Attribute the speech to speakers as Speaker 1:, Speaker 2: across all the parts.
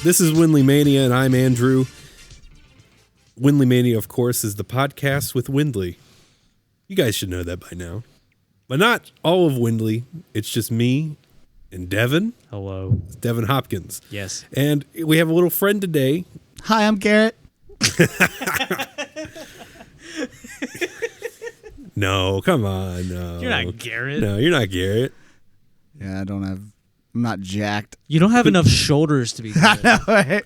Speaker 1: This is WindleyMania, and I'm Andrew. WindleyMania, of course, is the podcast with Windley. You guys should know that by now. But not all of Windley. It's just me and Devin.
Speaker 2: Hello.
Speaker 1: It's Devin Hopkins.
Speaker 2: Yes.
Speaker 1: And we have a little friend today.
Speaker 3: Hi, I'm Garrett.
Speaker 1: No, come on. No.
Speaker 2: You're not Garrett.
Speaker 1: No, you're not Garrett.
Speaker 3: Yeah, I'm not jacked.
Speaker 2: You don't have enough shoulders to be Garrett.
Speaker 3: I know, right?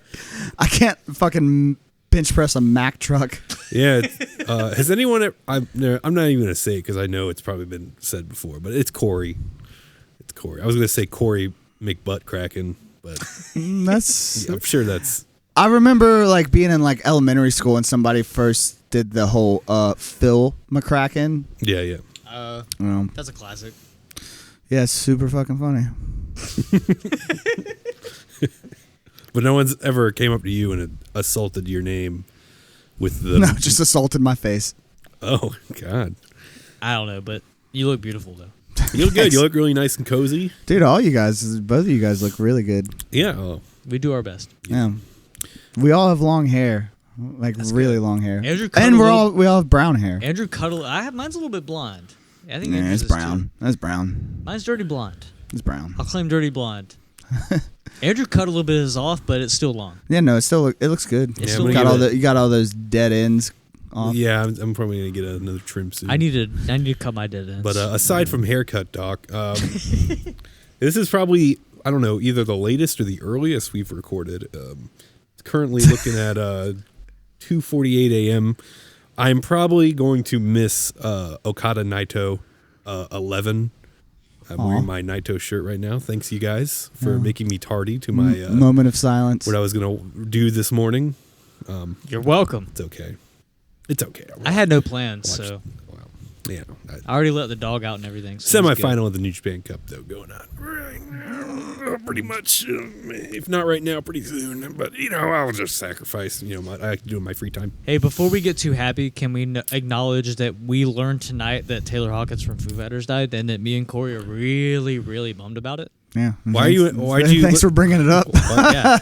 Speaker 3: I can't fucking bench press a Mack truck.
Speaker 1: Yeah. Has anyone... I'm not even going to say it because I know it's probably been said before, but it's Cory. It's Cory. I was going to say Cory McButt cracking, but
Speaker 3: That's...
Speaker 1: I'm sure that's...
Speaker 3: I remember like being in like elementary school and somebody first did the whole Phil McCracken.
Speaker 1: Yeah.
Speaker 2: That's a classic.
Speaker 3: Yeah, it's super fucking funny.
Speaker 1: But no one's ever came up to you and assaulted your name with the...
Speaker 3: No, just assaulted my face.
Speaker 1: Oh, God.
Speaker 2: I don't know, but you look beautiful, though.
Speaker 1: You look good. You look really nice and cozy.
Speaker 3: Dude, both of you guys look really good.
Speaker 1: Yeah. Oh.
Speaker 2: We do our best.
Speaker 3: Yeah. We all have long hair. Like
Speaker 2: That's
Speaker 3: really
Speaker 2: good.
Speaker 3: long hair.
Speaker 2: Andrew cut
Speaker 3: and
Speaker 2: a
Speaker 3: we
Speaker 2: little-
Speaker 3: all have brown hair.
Speaker 2: Andrew cuddle. Mine's a little bit blonde. I think
Speaker 3: Yeah,
Speaker 2: Andrew's
Speaker 3: it's
Speaker 2: is
Speaker 3: brown.
Speaker 2: too.
Speaker 3: That's brown.
Speaker 2: Mine's dirty blonde.
Speaker 3: It's brown.
Speaker 2: I'll claim dirty blonde. Andrew cut a little bit of his off, but it's still long.
Speaker 3: Yeah, no, it looks good.
Speaker 2: It's
Speaker 1: Yeah,
Speaker 2: still
Speaker 1: I'm
Speaker 3: got
Speaker 1: gonna
Speaker 3: you got all those dead ends off.
Speaker 1: Yeah, I'm probably going to get another trim soon.
Speaker 2: I need to cut my dead ends.
Speaker 1: But aside from haircut, Doc, this is probably, I don't know, either the latest or the earliest we've recorded. It's currently looking at 2:48 a.m. I'm probably going to miss Okada Naito 11. I'm wearing my Naito shirt right now. Thanks, you guys, for making me tardy to my
Speaker 3: moment of silence.
Speaker 1: what I was going to do this morning.
Speaker 2: You're welcome.
Speaker 1: It's okay. It's okay.
Speaker 2: I had no plans, so
Speaker 1: Well, yeah.
Speaker 2: I already let the dog out and everything. So it was good.
Speaker 1: Semi-final of the New Japan Cup, though, going on right now. Pretty much, if not right now, pretty soon. But, I'll just sacrifice, I like to do in my free time.
Speaker 2: Hey, before we get too happy, can we acknowledge that we learned tonight that Taylor Hawkins from Foo Fighters died, and that me and Cory are really, really bummed about it?
Speaker 3: Yeah.
Speaker 1: Thanks
Speaker 3: for bringing it up.
Speaker 2: Yeah.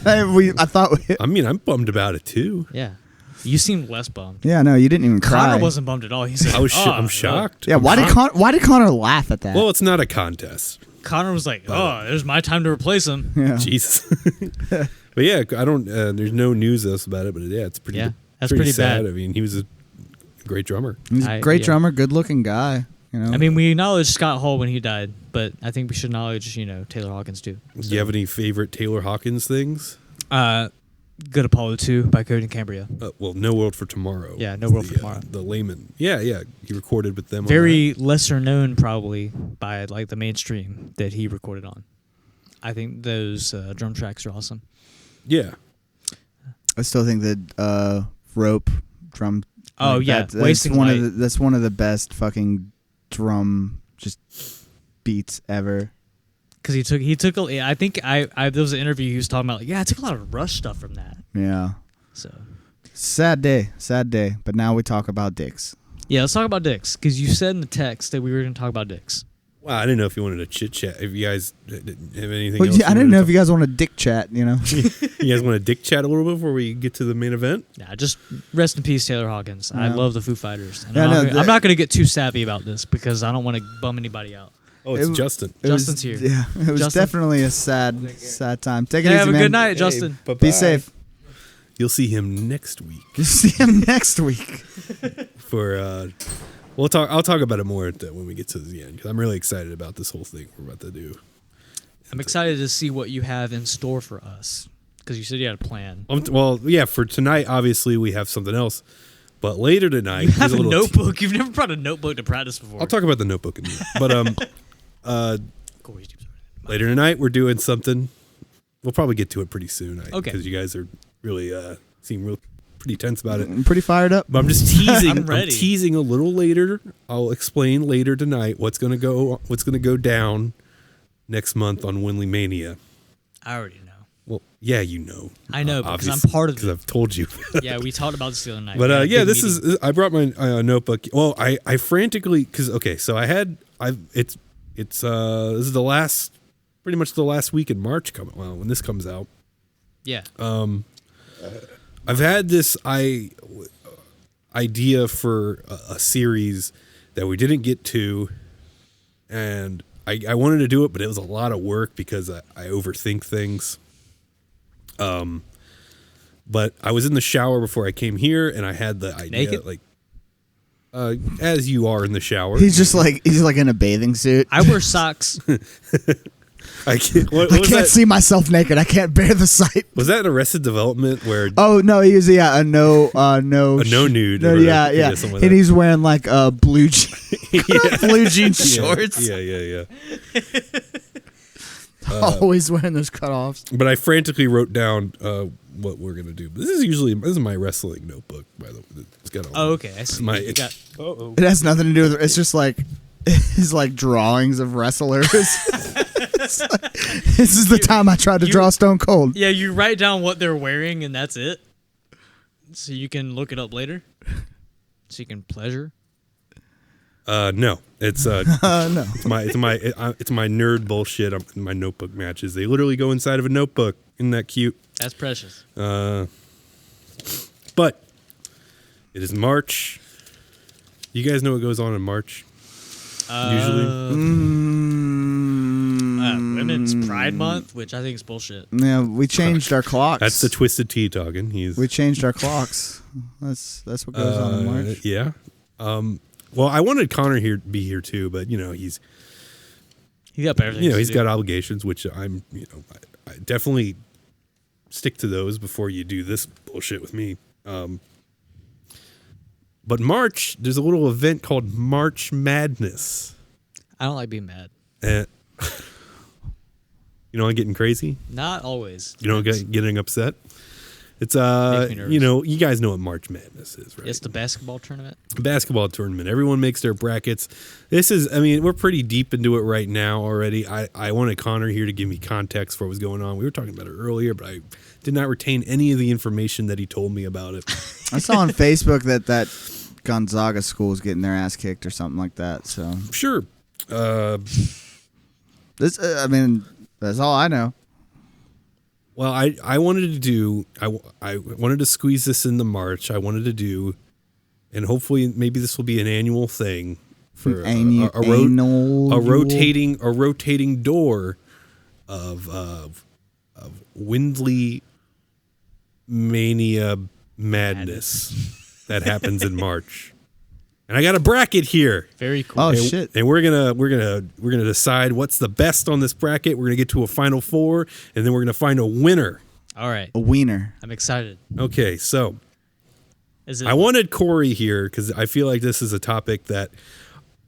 Speaker 1: I'm bummed about it, too.
Speaker 2: Yeah. You seemed less bummed.
Speaker 3: Yeah, no, you didn't even cry.
Speaker 2: Connor wasn't bummed at all. He said,
Speaker 1: I'm shocked.
Speaker 3: Yeah, why did Connor laugh at that?
Speaker 1: Well, it's not a contest.
Speaker 2: Connor was like, there's my time to replace him.
Speaker 3: Yeah.
Speaker 1: Jesus. But yeah, I don't. There's no news about it, but yeah, it's pretty.
Speaker 2: Yeah, that's pretty
Speaker 1: sad.
Speaker 2: bad.
Speaker 1: I mean, he was a great drummer.
Speaker 3: He's a great drummer, good-looking guy.
Speaker 2: I mean, we acknowledged Scott Hall when he died, but I think we should acknowledge, Taylor Hawkins too.
Speaker 1: Do you have any favorite Taylor Hawkins things?
Speaker 2: Good Apollo 2 by Cody and Cambria.
Speaker 1: Well, No World for Tomorrow.
Speaker 2: Yeah, No World for Tomorrow.
Speaker 1: The Layman. Yeah. He recorded with them.
Speaker 2: Very lesser known, probably, by like the mainstream that he recorded on. I think those drum tracks are awesome.
Speaker 1: Yeah.
Speaker 3: I still think that Rope drum.
Speaker 2: Oh yeah, Wasting Light.
Speaker 3: That's one of the best fucking drum just beats ever.
Speaker 2: Because he took I think there was an interview he was talking about, I took a lot of Rush stuff from that.
Speaker 3: Yeah.
Speaker 2: So
Speaker 3: sad day. But now we talk about dicks.
Speaker 2: yeah, let's talk about dicks, because you said in the text that we were going to talk about dicks.
Speaker 1: Well, I didn't know if you wanted to chit chat. If you guys have anything
Speaker 3: Well,
Speaker 1: else.
Speaker 3: yeah, I didn't know if you guys want to dick chat.
Speaker 1: You guys want to dick chat a little bit before we get to the main event?
Speaker 2: Nah, just rest in peace, Taylor Hawkins. I love the Foo Fighters. And
Speaker 3: Yeah,
Speaker 2: I'm not going to get too savvy about this because I don't want to bum anybody out.
Speaker 1: Oh, it's Justin.
Speaker 2: Justin's here.
Speaker 3: Yeah, it was
Speaker 2: Justin?
Speaker 3: definitely a sad time. Take it easy,
Speaker 2: Have a
Speaker 3: man.
Speaker 2: good night, Justin.
Speaker 1: Hey,
Speaker 3: Be safe.
Speaker 1: You'll see him next week.
Speaker 3: You'll see him next week.
Speaker 1: I'll talk about it more when we get to the end, because I'm really excited about this whole thing we're about to do.
Speaker 2: I'm excited to see what you have in store for us, because you said you had a plan.
Speaker 1: Well, yeah, for tonight, obviously, we have something else. But later tonight...
Speaker 2: You have a notebook? You've never brought a notebook to practice before.
Speaker 1: I'll talk about the notebook in a minute. But later tonight, we're doing something. We'll probably get to it pretty soon.
Speaker 2: Okay.
Speaker 1: Because you guys are really seem pretty tense about it.
Speaker 3: I'm pretty fired up.
Speaker 1: But I'm just teasing.
Speaker 2: I'm ready.
Speaker 1: I'm teasing a little later. I'll explain later tonight what's gonna go down next month on WindleyMania.
Speaker 2: I already know.
Speaker 1: Well, yeah, you know.
Speaker 2: I know, because I'm
Speaker 1: obviously,
Speaker 2: part of it.
Speaker 1: because I've told you.
Speaker 2: Yeah, we talked about this the other night.
Speaker 1: But this is. I brought my notebook. Well, I frantically so I had this is the last, pretty much the last week in March coming. Well, when this comes out,
Speaker 2: Yeah.
Speaker 1: I've had this idea for a series that we didn't get to, and I wanted to do it, but it was a lot of work because I overthink things. But I was in the shower before I came here, and I had the idea,
Speaker 2: Naked?
Speaker 1: like, as you are in the shower.
Speaker 3: He's like in a bathing suit.
Speaker 2: I wear socks.
Speaker 1: I can't. What
Speaker 3: I
Speaker 1: was
Speaker 3: can't
Speaker 1: that?
Speaker 3: see myself naked. I can't bear the sight.
Speaker 1: Was that an Arrested Development where?
Speaker 3: Oh no, he was a no
Speaker 1: nude.
Speaker 3: No,
Speaker 1: or
Speaker 3: yeah,
Speaker 1: whatever.
Speaker 3: yeah.
Speaker 1: Something like
Speaker 3: And
Speaker 1: that.
Speaker 3: he's wearing like blue blue jean
Speaker 1: Yeah,
Speaker 3: shorts.
Speaker 1: Yeah.
Speaker 3: Always wearing those cutoffs.
Speaker 1: But I frantically wrote down what we're gonna do. This is my wrestling notebook, by the way. It's got all
Speaker 2: Oh, okay. I see.
Speaker 1: my.
Speaker 2: You got-
Speaker 3: It has nothing to do with it. It's just like his like drawings of wrestlers. It's like, this is the time I tried to draw Stone Cold.
Speaker 2: yeah, you write down what they're wearing, and that's it. So you can look it up later. So you can pleasure.
Speaker 1: No, it's
Speaker 3: No.
Speaker 1: it's my nerd bullshit. My notebook matches. They literally go inside of a notebook. Isn't that cute?
Speaker 2: That's precious.
Speaker 1: But it is March. You guys know what goes on in March? Usually,
Speaker 2: Women's Pride Month, which I think is bullshit.
Speaker 3: Yeah, we changed our clocks.
Speaker 1: that's the Twisted Tea talking.
Speaker 3: We changed our clocks. That's what goes on in March.
Speaker 1: Yeah. Well, I wanted Connor here to be here too, but he's
Speaker 2: He got better things.
Speaker 1: he's
Speaker 2: to
Speaker 1: got
Speaker 2: do.
Speaker 1: obligations, which I'm I definitely stick to those before you do this bullshit with me. But March, there's a little event called March Madness.
Speaker 2: I don't like being mad.
Speaker 1: And you know, I'm getting crazy.
Speaker 2: Not always.
Speaker 1: You know, getting upset. It's
Speaker 2: Make me nervous.
Speaker 1: you guys know what March Madness is, right?
Speaker 2: It's the basketball tournament.
Speaker 1: Basketball tournament. Everyone makes their brackets. We're pretty deep into it right now already. I wanted Connor here to give me context for what was going on. We were talking about it earlier, but I did not retain any of the information that he told me about it.
Speaker 3: I saw on Facebook that Gonzaga school is getting their ass kicked or something like that. So
Speaker 1: Sure.
Speaker 3: this, that's all I know.
Speaker 1: Well, I wanted to do I wanted to squeeze this into March. I wanted to do, and hopefully maybe this will be an annual thing for a rotating door of WindleyMania Madness that happens in March. And I got a bracket here.
Speaker 2: Very cool.
Speaker 3: Oh
Speaker 1: and,
Speaker 3: shit!
Speaker 1: And we're gonna decide what's the best on this bracket. We're gonna get to a final four, and then we're gonna find a winner.
Speaker 2: All right.
Speaker 3: A wiener.
Speaker 2: I'm excited.
Speaker 1: Okay, so
Speaker 2: Is it?
Speaker 1: I wanted Cory here because I feel like this is a topic that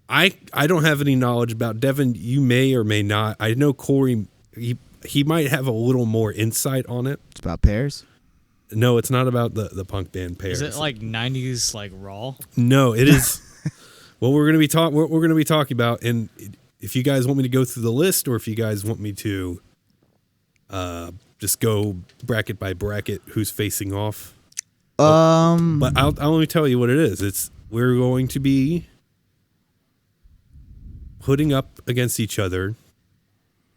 Speaker 1: I don't have any knowledge about. Devin, you may or may not. I know Cory. He might have a little more insight on it.
Speaker 3: It's about pears.
Speaker 1: No, it's not about the punk band Pears.
Speaker 2: Is it like 90s like Raw?
Speaker 1: No, it is. Well, we're going to be talking about, and if you guys want me to go through the list, or if you guys want me to just go bracket by bracket, who's facing off. But I'll let me tell you what it is. We're going to be putting up against each other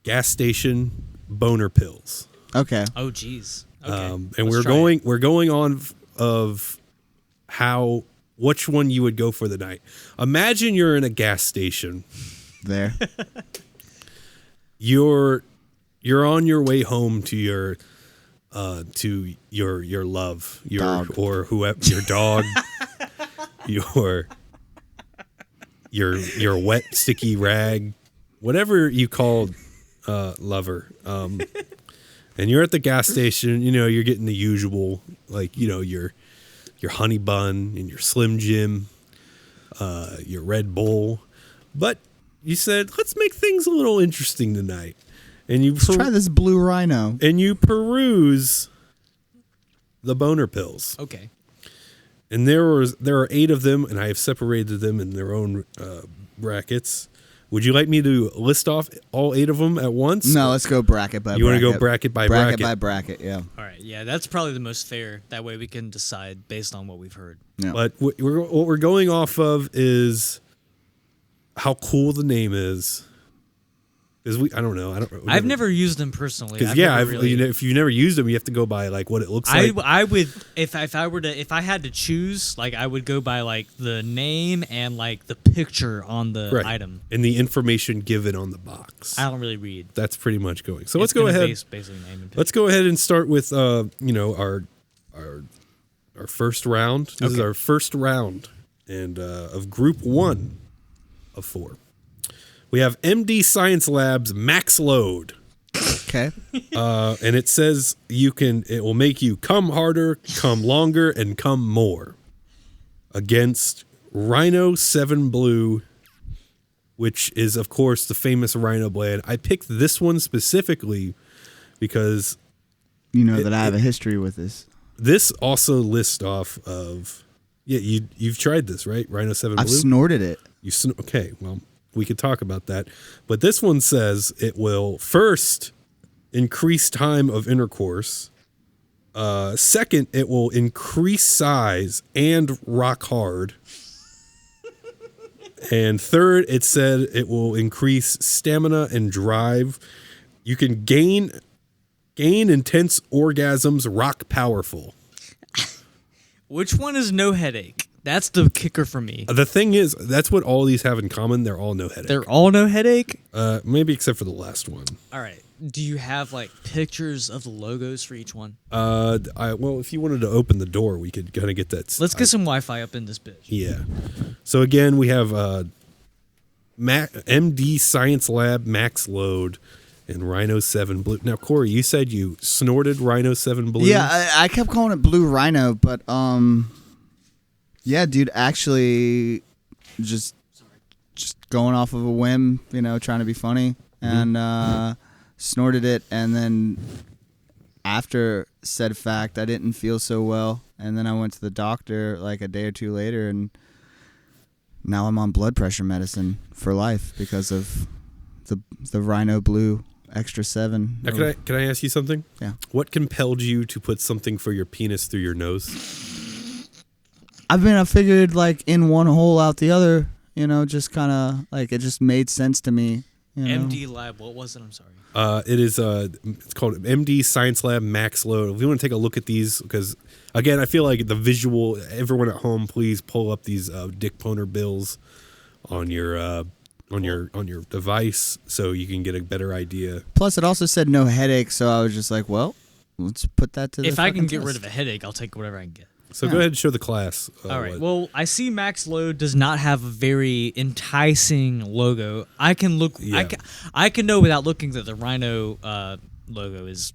Speaker 1: gas station boner pills.
Speaker 3: Okay.
Speaker 2: Oh, geez. Okay.
Speaker 1: And
Speaker 2: Let's try it.
Speaker 1: we're going on of which one you would go for the night. Imagine you're in a gas station.
Speaker 3: There.
Speaker 1: You're on your way home to your love,
Speaker 3: Dog.
Speaker 1: or whoever, your dog, your wet sticky rag, whatever you call lover. And you're at the gas station, you're getting the usual, like, your honey bun and your Slim Jim, your Red Bull. But you said, let's make things a little interesting tonight. And
Speaker 3: Let's try this blue rhino.
Speaker 1: and you peruse the boner pills.
Speaker 2: Okay.
Speaker 1: And there are 8 of them, and I have separated them in their own brackets. Would you like me to list off all 8 of them at once?
Speaker 3: No, let's go bracket by bracket.
Speaker 1: You want to go bracket by bracket?
Speaker 3: Bracket by bracket, yeah.
Speaker 2: All right. Yeah, that's probably the most fair. That way we can decide based on what we've heard.
Speaker 3: Yeah.
Speaker 1: But what we're going off of is how cool the name is. Because I don't know.
Speaker 2: I've never used them personally.
Speaker 1: Because if you've never used them, you have to go by like what it looks like.
Speaker 2: I would if I had to choose, like I would go by like the name and like the picture on the item
Speaker 1: and the information given on the box.
Speaker 2: I don't really read.
Speaker 1: That's pretty much going. So let's go ahead.
Speaker 2: Basically name and
Speaker 1: let's go ahead and start with our first round. This is our first round and of Group 1 of 4. We have MD Science Lab's Max Load.
Speaker 3: Okay.
Speaker 1: And it says it will make you come harder, come longer, and come more. Against Rhino 7 Blue, which is, of course, the famous Rhino blade. I picked this one specifically because...
Speaker 3: You know that I have a history with this.
Speaker 1: This also lists off of... Yeah, you've tried this, right? Rhino 7 Blue?
Speaker 3: I've snorted it.
Speaker 1: Okay, well... We could talk about that. But this one says it will first increase time of intercourse. Second, it will increase size and rock hard. And third, it said it will increase stamina and drive. You can gain intense orgasms, rock powerful.
Speaker 2: Which one is no headache? That's the kicker for me.
Speaker 1: The thing is, that's what all these have in common. They're all no headache.
Speaker 2: They're all no headache?
Speaker 1: Maybe except for the last one.
Speaker 2: All right. Do you have like pictures of the logos for each one?
Speaker 1: Well, if you wanted to open the door, we could kind of get that.
Speaker 2: Let's get some Wi-Fi up in this bitch.
Speaker 1: Yeah. So again, we have MD Science Lab Max Load and Rhino 7 Blue. Now, Cory, you said you snorted Rhino 7 Blue.
Speaker 3: Yeah, I kept calling it Blue Rhino, but yeah, dude, actually, just going off of a whim, trying to be funny, and snorted it, and then after said fact, I didn't feel so well, and then I went to the doctor like a day or two later, and now I'm on blood pressure medicine for life because of the Rhino Blue Extra 7.
Speaker 1: Now, can I ask you something?
Speaker 3: Yeah.
Speaker 1: What compelled you to put something for your penis through your nose?
Speaker 3: I figured like in one hole out the other, just kind of like it just made sense to me.
Speaker 2: MD Lab, what was it? I'm sorry.
Speaker 1: It is it's called MD Science Lab Max Load. If you want to take a look at these, because again, I feel like the visual. Everyone at home, please pull up these Dick Poner bills on your device so you can get a better idea.
Speaker 3: Plus, it also said no headache, so I was just like, well, let's put that to the
Speaker 2: If I can get
Speaker 3: test.
Speaker 2: rid of a headache, I'll take whatever I can get.
Speaker 1: So go ahead and show the class.
Speaker 2: All right. Well, I see Max Load does not have a very enticing logo. I can look. Yeah. I can know without looking that the Rhino logo is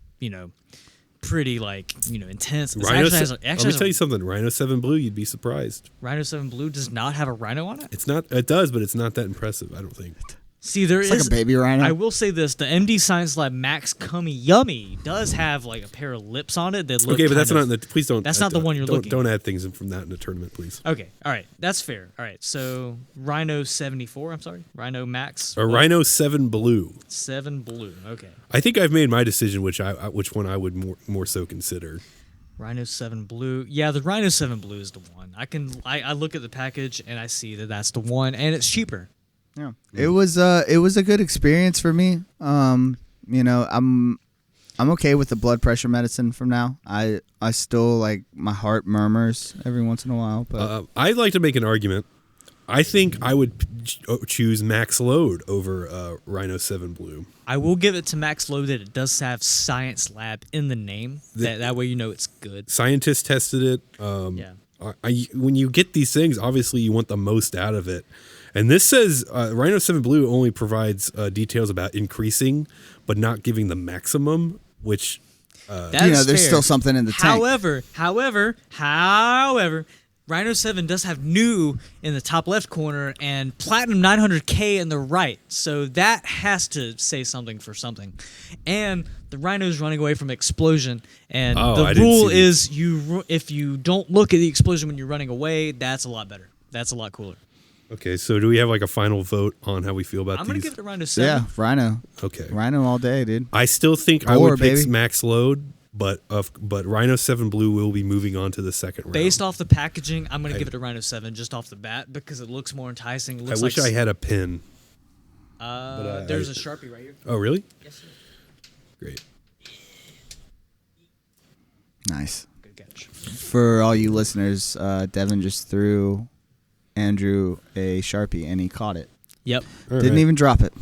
Speaker 2: pretty intense.
Speaker 1: Rhino let me tell you something. Rhino 7 Blue, you'd be surprised.
Speaker 2: Rhino 7 Blue does not have a rhino on it.
Speaker 1: It's not. It does, but it's not that impressive. I don't think.
Speaker 2: See, it's
Speaker 3: like a baby rhino.
Speaker 2: I will say this: the MD Science Lab Max Cummy Yummy does have like a pair of lips on it that look.
Speaker 1: Okay, but that's not. Please don't.
Speaker 2: That's not the one you're looking.
Speaker 1: Don't add things from that in the tournament, please.
Speaker 2: Okay, all right, that's fair. All right, so Rhino 74. I'm sorry, Rhino Max.
Speaker 1: Or Rhino 7 Blue.
Speaker 2: 7 Blue. Okay.
Speaker 1: I think I've made my decision, which one I would more so consider.
Speaker 2: Rhino 7 Blue. Yeah, the Rhino 7 Blue is the one. I look at the package and I see that that's the one, and it's cheaper.
Speaker 3: Yeah, it was a good experience for me. I'm okay with the blood pressure medicine from now. I still like my heart murmurs every once in a while, but
Speaker 1: I'd like to make an argument. I think I would choose Max Load over Rhino 7 Blue.
Speaker 2: I will give it to Max Load that it does have Science Lab in the name. That way it's good.
Speaker 1: Scientists tested it.
Speaker 2: Yeah.
Speaker 1: When you get these things, obviously you want the most out of it. And this says Rhino 7 Blue only provides details about increasing, but not giving the maximum, which...
Speaker 3: there's
Speaker 2: fair.
Speaker 3: Still something in the tank.
Speaker 2: However, Rhino 7 does have new in the top left corner and Platinum 900K in the right. So that has to say something for something. And the Rhino's running away from explosion. And the rule is if you don't look at the explosion when you're running away, that's a lot better. That's a lot cooler.
Speaker 1: Okay, so do we have like a final vote on how we feel about these?
Speaker 2: I'm going to give it to Rhino 7.
Speaker 3: Yeah, Rhino.
Speaker 1: Okay.
Speaker 3: Rhino all day, dude.
Speaker 1: I still think I would pick Max Load, but Rhino 7 Blue will be moving on to the second round.
Speaker 2: Based off the packaging, I'm going to give it to Rhino 7 just off the bat because it looks more enticing. I
Speaker 1: wish I had a pin.
Speaker 2: There's a Sharpie right here.
Speaker 1: Oh, really?
Speaker 2: Yes, sir.
Speaker 1: Great.
Speaker 3: Nice.
Speaker 2: Good catch.
Speaker 3: For all you listeners, Devin just threw Andrew a Sharpie and he caught it.
Speaker 2: Yep.
Speaker 1: All
Speaker 3: Didn't
Speaker 1: right.
Speaker 3: even drop it.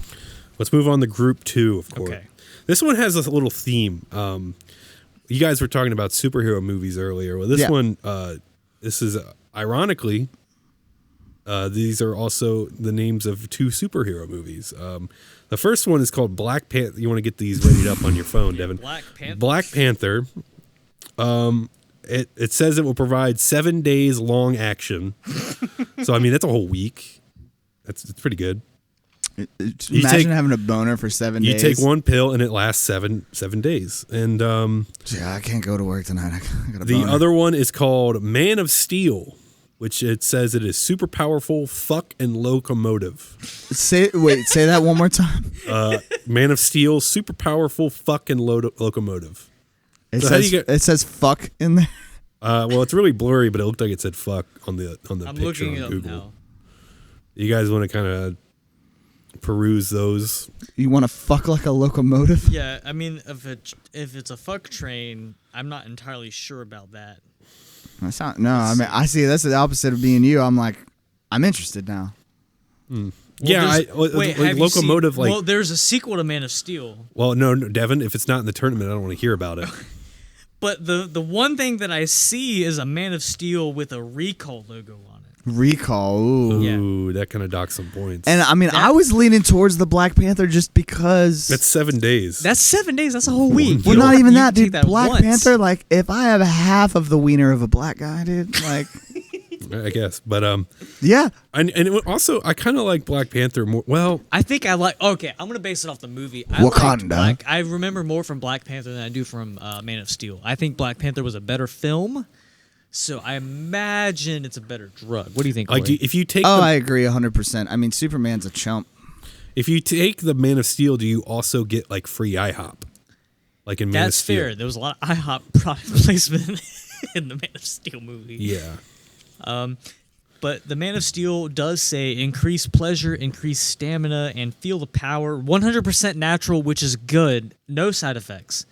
Speaker 1: Let's move on to group 2, of course.
Speaker 2: Okay.
Speaker 1: This one has a little theme. You guys were talking about superhero movies earlier. Well, this one, this is ironically, these are also the names of 2 superhero movies. The first one is called Black Panther. You want to get these readied up on your phone, Devin.
Speaker 2: Black Panther.
Speaker 1: Black Panther. It says it will provide 7 days long action. So I mean that's a whole week. It's pretty good.
Speaker 3: Imagine having a boner for 7 days.
Speaker 1: You take one pill and it lasts seven days. And
Speaker 3: Yeah, I can't go to work tonight. I got a
Speaker 1: the
Speaker 3: boner.
Speaker 1: other one is called Man of Steel, which it says it is super powerful, fuck, and locomotive.
Speaker 3: Say that one more time.
Speaker 1: Man of Steel, super powerful, fuck, and locomotive.
Speaker 3: It
Speaker 1: So how do you
Speaker 3: says
Speaker 1: get-
Speaker 3: it says fuck in there.
Speaker 1: Well, it's really blurry, but it looked like it said fuck on the
Speaker 2: I'm
Speaker 1: picture
Speaker 2: looking
Speaker 1: on
Speaker 2: it up
Speaker 1: Google.
Speaker 2: now.
Speaker 1: You guys want to kind of peruse those?
Speaker 3: You want to fuck like a locomotive?
Speaker 2: Yeah, I mean, if it's a fuck train, I'm not entirely sure about that.
Speaker 3: I mean, I see that's the opposite of being you. I'm like, I'm interested now.
Speaker 1: Yeah,
Speaker 2: Wait, have you
Speaker 1: locomotive.
Speaker 2: seen, well, there's a sequel to Man of Steel.
Speaker 1: Well, no, Devin. If it's not in the tournament, I don't want to hear about it.
Speaker 2: But the one thing that I see is a Man of Steel with a Recall logo on it.
Speaker 3: Recall. Ooh.
Speaker 2: Yeah.
Speaker 1: Ooh, that kind of docks some points.
Speaker 3: And I mean, I was leaning towards the Black Panther just because.
Speaker 1: That's 7 days.
Speaker 2: That's 7 days. That's a whole week.
Speaker 3: Well,
Speaker 2: You
Speaker 3: not
Speaker 2: don't-
Speaker 3: even
Speaker 2: you
Speaker 3: that,
Speaker 2: can
Speaker 3: dude.
Speaker 2: take that
Speaker 3: Black
Speaker 2: once.
Speaker 3: Panther, like, if I have half of the wiener of a black guy, dude, like,
Speaker 1: I guess, but
Speaker 3: yeah.
Speaker 1: and it also I kind of like Black Panther more. Well,
Speaker 2: I think I like. Okay, I'm gonna base it off the movie.
Speaker 3: Wakanda.
Speaker 2: I remember more from Black Panther than I do from Man of Steel. I think Black Panther was a better film, so I imagine it's a better drug. What do you think?
Speaker 1: like
Speaker 2: Cory?
Speaker 1: if you take
Speaker 3: Oh,
Speaker 1: the,
Speaker 3: I agree 100%. I mean, Superman's a chump.
Speaker 1: if you take the Man of Steel, do you also get like free IHOP? Like in Man of
Speaker 2: That's
Speaker 1: Steel?
Speaker 2: fair. There was a lot of IHOP product placement in the Man of Steel movie.
Speaker 1: Yeah.
Speaker 2: But the Man of Steel does say increase pleasure, increase stamina, and feel the power. 100% natural, which is good. No side effects.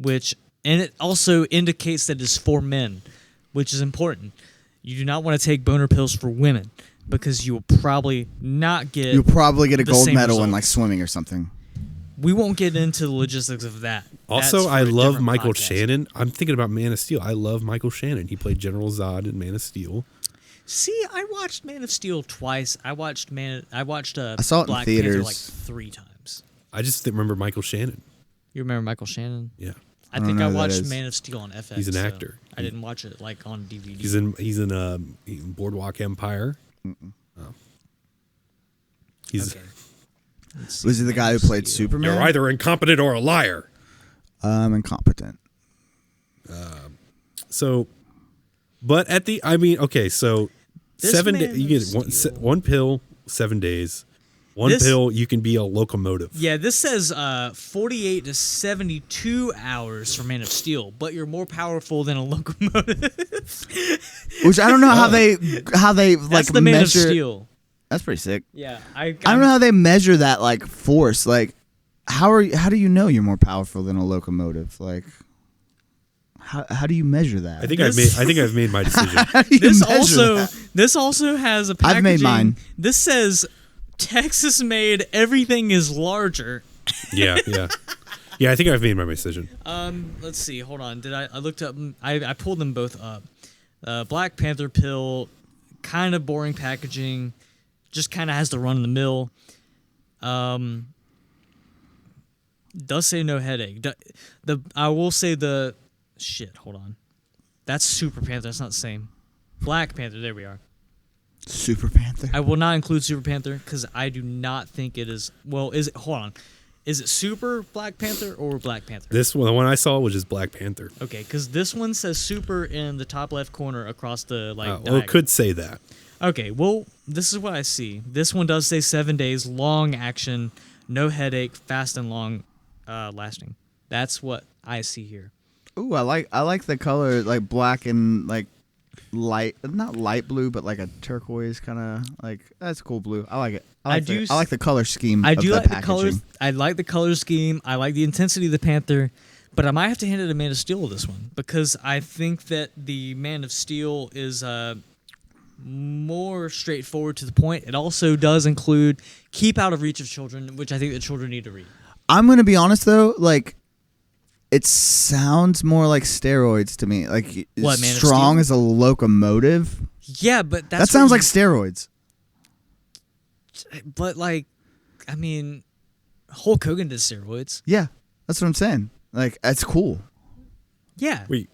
Speaker 2: And it also indicates that it's for men, which is important. You do not want to take boner pills for women because you will probably not get.
Speaker 3: You'll probably get a
Speaker 2: the
Speaker 3: gold
Speaker 2: same
Speaker 3: medal in
Speaker 2: result.
Speaker 3: like swimming or something.
Speaker 2: We won't get into the logistics of that.
Speaker 1: Also,
Speaker 2: That's for
Speaker 1: I
Speaker 2: a
Speaker 1: love
Speaker 2: different
Speaker 1: Michael
Speaker 2: podcast.
Speaker 1: Shannon. I'm thinking about Man of Steel. I love Michael Shannon. He played General Zod in Man of Steel.
Speaker 2: See, I watched Man of Steel twice. I watched
Speaker 3: I saw it in
Speaker 2: Black
Speaker 3: theaters.
Speaker 2: Panther like 3 times.
Speaker 1: I just remember Michael Shannon.
Speaker 2: You remember Michael Shannon?
Speaker 1: Yeah,
Speaker 2: I
Speaker 3: don't
Speaker 2: think
Speaker 3: know
Speaker 2: I
Speaker 3: who that
Speaker 2: watched
Speaker 3: is.
Speaker 2: Man of Steel on FX.
Speaker 1: He's an
Speaker 2: so
Speaker 1: actor.
Speaker 2: I didn't watch it like on DVD.
Speaker 1: he's in Boardwalk Empire. Oh, he's
Speaker 2: Okay. Let's see.
Speaker 3: Was he the guy who played
Speaker 2: Steel.
Speaker 3: Superman?
Speaker 1: you're either incompetent or a liar.
Speaker 3: I'm incompetent.
Speaker 1: So, but at the, I mean, okay, so
Speaker 2: This
Speaker 1: 7
Speaker 2: Man
Speaker 1: days, you
Speaker 2: of
Speaker 1: get
Speaker 2: Steel.
Speaker 1: one pill, 7 days. One
Speaker 2: This-
Speaker 1: pill, you can be a locomotive.
Speaker 2: Yeah, this says 48 to 72 hours for Man of Steel, but you're more powerful than a locomotive.
Speaker 3: Which I don't know how they like
Speaker 2: That's the Man of
Speaker 3: measure.
Speaker 2: Steel.
Speaker 3: That's pretty sick.
Speaker 2: Yeah,
Speaker 3: I don't know how they measure that like force. Like, how do you know you're more powerful than a locomotive? Like, how do you measure that?
Speaker 1: I think
Speaker 2: This-
Speaker 1: I've made my decision.
Speaker 3: How do you
Speaker 2: This
Speaker 3: measure that?
Speaker 2: also has a packaging.
Speaker 3: I've made mine.
Speaker 2: This says Texas made. Everything is larger.
Speaker 1: yeah. I think I've made my decision.
Speaker 2: Let's see. Hold on. I looked up? I pulled them both up. Black Panther pill, kind of boring packaging, just kind of has the run of the mill. Does say no headache. I will say the shit. Hold on. That's Super Panther. That's not the same. Black Panther. There we are.
Speaker 3: Super Panther.
Speaker 2: I will not include Super Panther because I do not think it is. Well, is it? Hold on. Is it Super Black Panther or Black Panther?
Speaker 1: This one, the one I saw was just Black Panther.
Speaker 2: Okay, because this one says Super in the top left corner across the like.
Speaker 1: Well, it
Speaker 2: diagonal.
Speaker 1: could say that.
Speaker 2: Okay, well, this is what I see. This one does say 7 days, long action, no headache, fast and long lasting. That's what I see here.
Speaker 3: Ooh, I like the color like black and like not light blue, but like a turquoise kind of like that's cool blue. I like it. I
Speaker 2: do
Speaker 3: like the color scheme.
Speaker 2: I
Speaker 3: of
Speaker 2: do
Speaker 3: the
Speaker 2: like
Speaker 3: packaging.
Speaker 2: the colors. I like the color scheme. I like the intensity of the Panther, but I might have to hand it to Man of Steel this one because I think that the Man of Steel is more straightforward to the point. It also does include keep out of reach of children, which I think the children need to read.
Speaker 3: I'm gonna be honest though, like it sounds more like steroids to me. Like
Speaker 2: What, Man of
Speaker 3: strong
Speaker 2: Steel?
Speaker 3: as a locomotive.
Speaker 2: Yeah, but
Speaker 3: That sounds like steroids.
Speaker 2: But like, I mean, Hulk Hogan did steroids.
Speaker 3: Yeah, that's what I'm saying. Like that's cool.
Speaker 2: Yeah.
Speaker 1: Wait,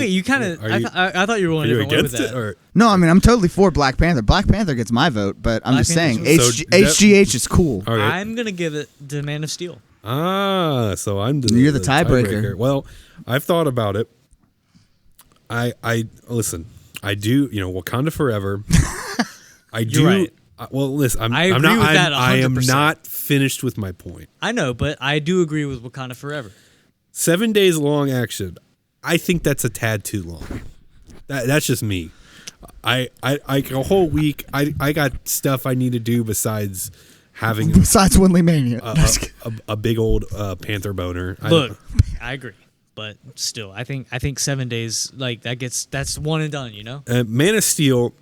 Speaker 2: you kind of. I thought you were going
Speaker 1: are
Speaker 2: a
Speaker 1: you
Speaker 2: different way with
Speaker 1: against
Speaker 2: that.
Speaker 1: it or?
Speaker 3: No, I mean I'm totally for Black Panther. Black Panther gets my vote, but I'm
Speaker 2: Black
Speaker 3: just saying
Speaker 2: Panther's
Speaker 1: So
Speaker 3: HGH is cool.
Speaker 1: All right.
Speaker 2: I'm gonna give it to Man of Steel.
Speaker 1: So I'm
Speaker 3: You're the tiebreaker.
Speaker 1: Well, I've thought about it. I listen. I do. Wakanda Forever. I do.
Speaker 2: You're right.
Speaker 1: Well, listen.
Speaker 2: I
Speaker 1: I'm
Speaker 2: agree
Speaker 1: not.
Speaker 2: with that
Speaker 1: I am
Speaker 2: 100%.
Speaker 1: not finished with my point.
Speaker 2: I know, but I do agree with Wakanda Forever.
Speaker 1: 7 days long action. I think that's a tad too long. That's just me. I a whole week. I got stuff I need to do besides having
Speaker 3: Besides WindleyMania.
Speaker 1: a big old panther boner.
Speaker 2: Look, I agree, but still, I think 7 days like that's one and done.
Speaker 1: Man of Steel.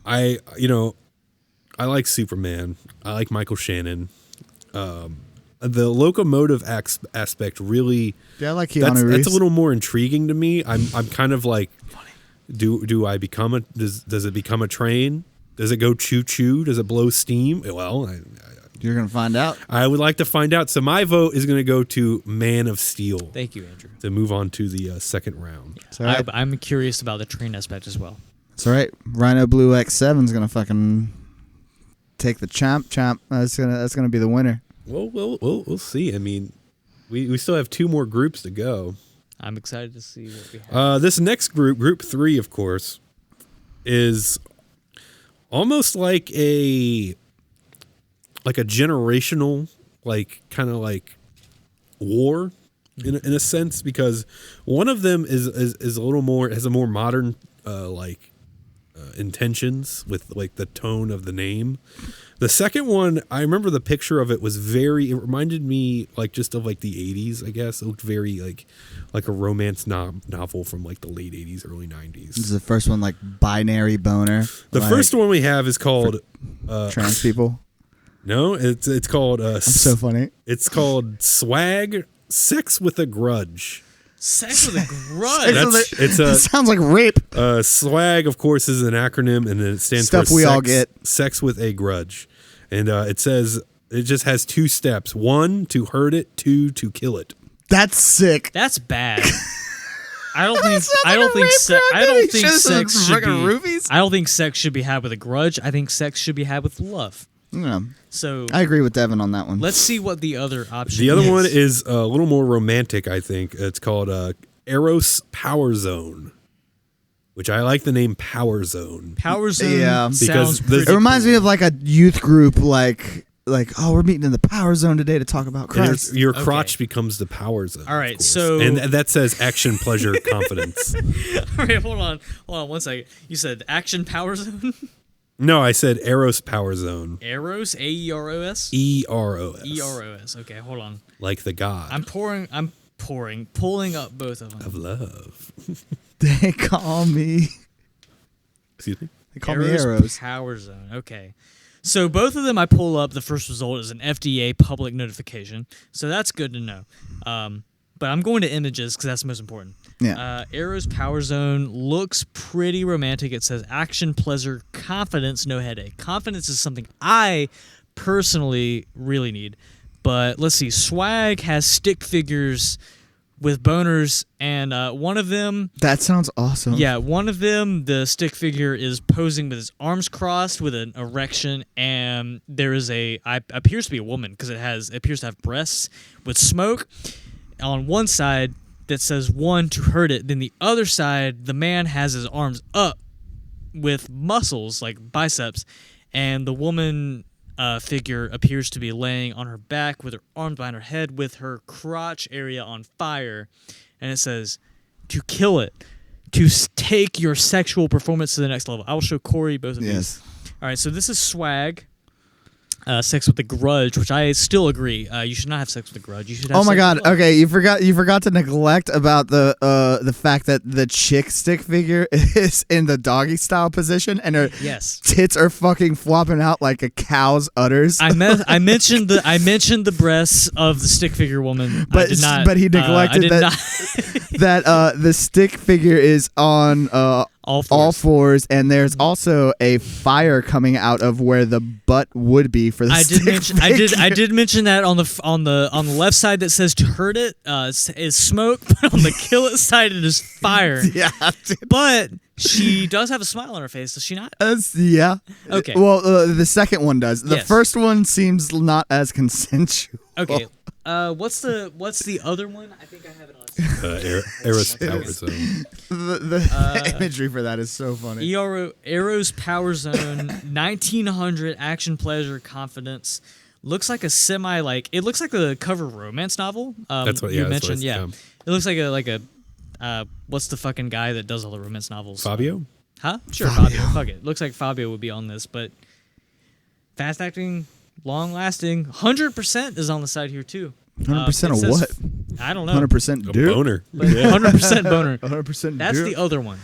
Speaker 1: I like Superman. I like Michael Shannon. The locomotive aspect really.
Speaker 3: Yeah, I like Keanu Reeves.
Speaker 1: That's a little more intriguing to me. I'm kind of like, do I become does it become a train? Does it go choo choo? Does it blow steam? Well,
Speaker 3: You're gonna find out.
Speaker 1: I would like to find out. So my vote is going to go to Man of Steel.
Speaker 2: Thank you, Andrew.
Speaker 1: To move on to the second round.
Speaker 3: It's all right.
Speaker 2: I'm curious about the train aspect as well.
Speaker 3: It's all right. Rhino Blue X7 is gonna fucking take the champ. That's gonna be the winner.
Speaker 1: Well, we'll see. I mean, we still have 2 more groups to go.
Speaker 2: I'm excited to see what we have.
Speaker 1: This next group 3, of course, is almost like a generational, like kind of like war in a sense, because one of them is a little more, has a more modern intentions with like the tone of the name. The second one, I remember the picture of it it reminded me like just of like the 80s, I guess. It looked very like a romance novel from like the late 80s, early 90s.
Speaker 3: This is the first one, like binary boner.
Speaker 1: The first one we have is called
Speaker 3: trans people.
Speaker 1: No, it's called
Speaker 3: I'm so funny.
Speaker 1: It's called Swag Sex with a Grudge.
Speaker 2: Sex with a grudge.
Speaker 3: It sounds like rape.
Speaker 1: Swag, of course, is an acronym, and it stands
Speaker 3: Stuff
Speaker 1: for
Speaker 3: we all get.
Speaker 1: Sex with a Grudge. And it says it just has 2 steps: 1, to hurt it; 2, to kill it.
Speaker 3: That's sick.
Speaker 2: That's bad. I don't think sex should be had with a grudge. I think sex should be had with love.
Speaker 3: Yeah.
Speaker 2: So
Speaker 3: I agree with Devin on that one.
Speaker 2: let's see what the other option is.
Speaker 1: The other one is a little more romantic, I think. It's called Eros Power Zone, which I like the name Power Zone.
Speaker 2: Power Zone
Speaker 3: Yeah.
Speaker 2: sounds
Speaker 1: Because
Speaker 2: pretty
Speaker 3: It reminds
Speaker 2: cool.
Speaker 3: me of like a youth group, like oh, we're meeting in the Power Zone today to talk about
Speaker 1: And
Speaker 3: Christ.
Speaker 1: your crotch becomes the Power Zone.
Speaker 2: All right,
Speaker 1: of course.
Speaker 2: so-
Speaker 1: and that says action, pleasure, confidence.
Speaker 2: All right, hold on 1 second. You said Action Power Zone?
Speaker 1: No, I said Eros Power Zone.
Speaker 2: Eros? A-E-R-O-S?
Speaker 1: E-R-O-S.
Speaker 2: E-R-O-S. Okay, hold on.
Speaker 1: Like the god
Speaker 2: I'm pulling up both of them.
Speaker 1: of love.
Speaker 3: They call me.
Speaker 1: Excuse me?
Speaker 3: They call me Arrows.
Speaker 2: Power Zone. Okay. So both of them I pull up. The first result is an FDA public notification. So that's good to know. But I'm going to images because that's the most important.
Speaker 3: Yeah.
Speaker 2: Arrow's Power Zone looks pretty romantic. It says action, pleasure, confidence, no headache. Confidence is something I personally really need. But let's see. Swag has stick figures with boners, and one of them...
Speaker 3: That sounds awesome.
Speaker 2: Yeah, one of them, the stick figure, is posing with his arms crossed with an erection, and there is appears to be a woman because it appears to have breasts with smoke on one side that says 1 to hurt it. Then the other side, the man has his arms up with muscles like biceps, and the woman figure appears to be laying on her back with her arms behind her head with her crotch area on fire, and it says to kill it. take your sexual performance to the next level. I will show Cory both of these.
Speaker 3: Yes.
Speaker 2: All right, so this is swag. Sex with a grudge, which I still agree. You should not have sex with a grudge. You should. Have
Speaker 3: Oh my
Speaker 2: sex
Speaker 3: God!
Speaker 2: with love.
Speaker 3: Okay, you forgot to neglect about the fact that the chick stick figure is in the doggy style position, and her tits are fucking flopping out like a cow's udders.
Speaker 2: I mentioned the breasts of the stick figure woman,
Speaker 3: but he neglected that the stick figure is on all fours, and there's also a fire coming out of where the butt would be for the stick figure.
Speaker 2: I did mention that on the left side that says to hurt it is smoke, but on the kill it side it is fire.
Speaker 3: Yeah, dude.
Speaker 2: But she does have a smile on her face, does she not?
Speaker 3: Yeah.
Speaker 2: Okay.
Speaker 3: Well, the second one does. The first one seems not as consensual.
Speaker 2: Okay. What's the other one? I think I have it on.
Speaker 1: Eros Power Zone.
Speaker 3: The imagery for that is so funny.
Speaker 2: Eros Power Zone, 1900 action, pleasure, confidence. Looks like a it looks like the cover of a romance novel.
Speaker 1: That's what
Speaker 2: you mentioned.
Speaker 1: What
Speaker 2: Yeah, it looks like a what's the fucking guy that does all the romance novels?
Speaker 1: Fabio?
Speaker 2: Huh? Sure, Fabio. Fuck it. Looks like Fabio would be on this, but fast acting, long lasting, 100% is on the side here too.
Speaker 3: 100% of what?
Speaker 2: I don't know.
Speaker 3: 100% dude.
Speaker 1: Boner.
Speaker 2: 100% boner.
Speaker 3: 100%
Speaker 2: That's
Speaker 3: dude.
Speaker 2: the other one.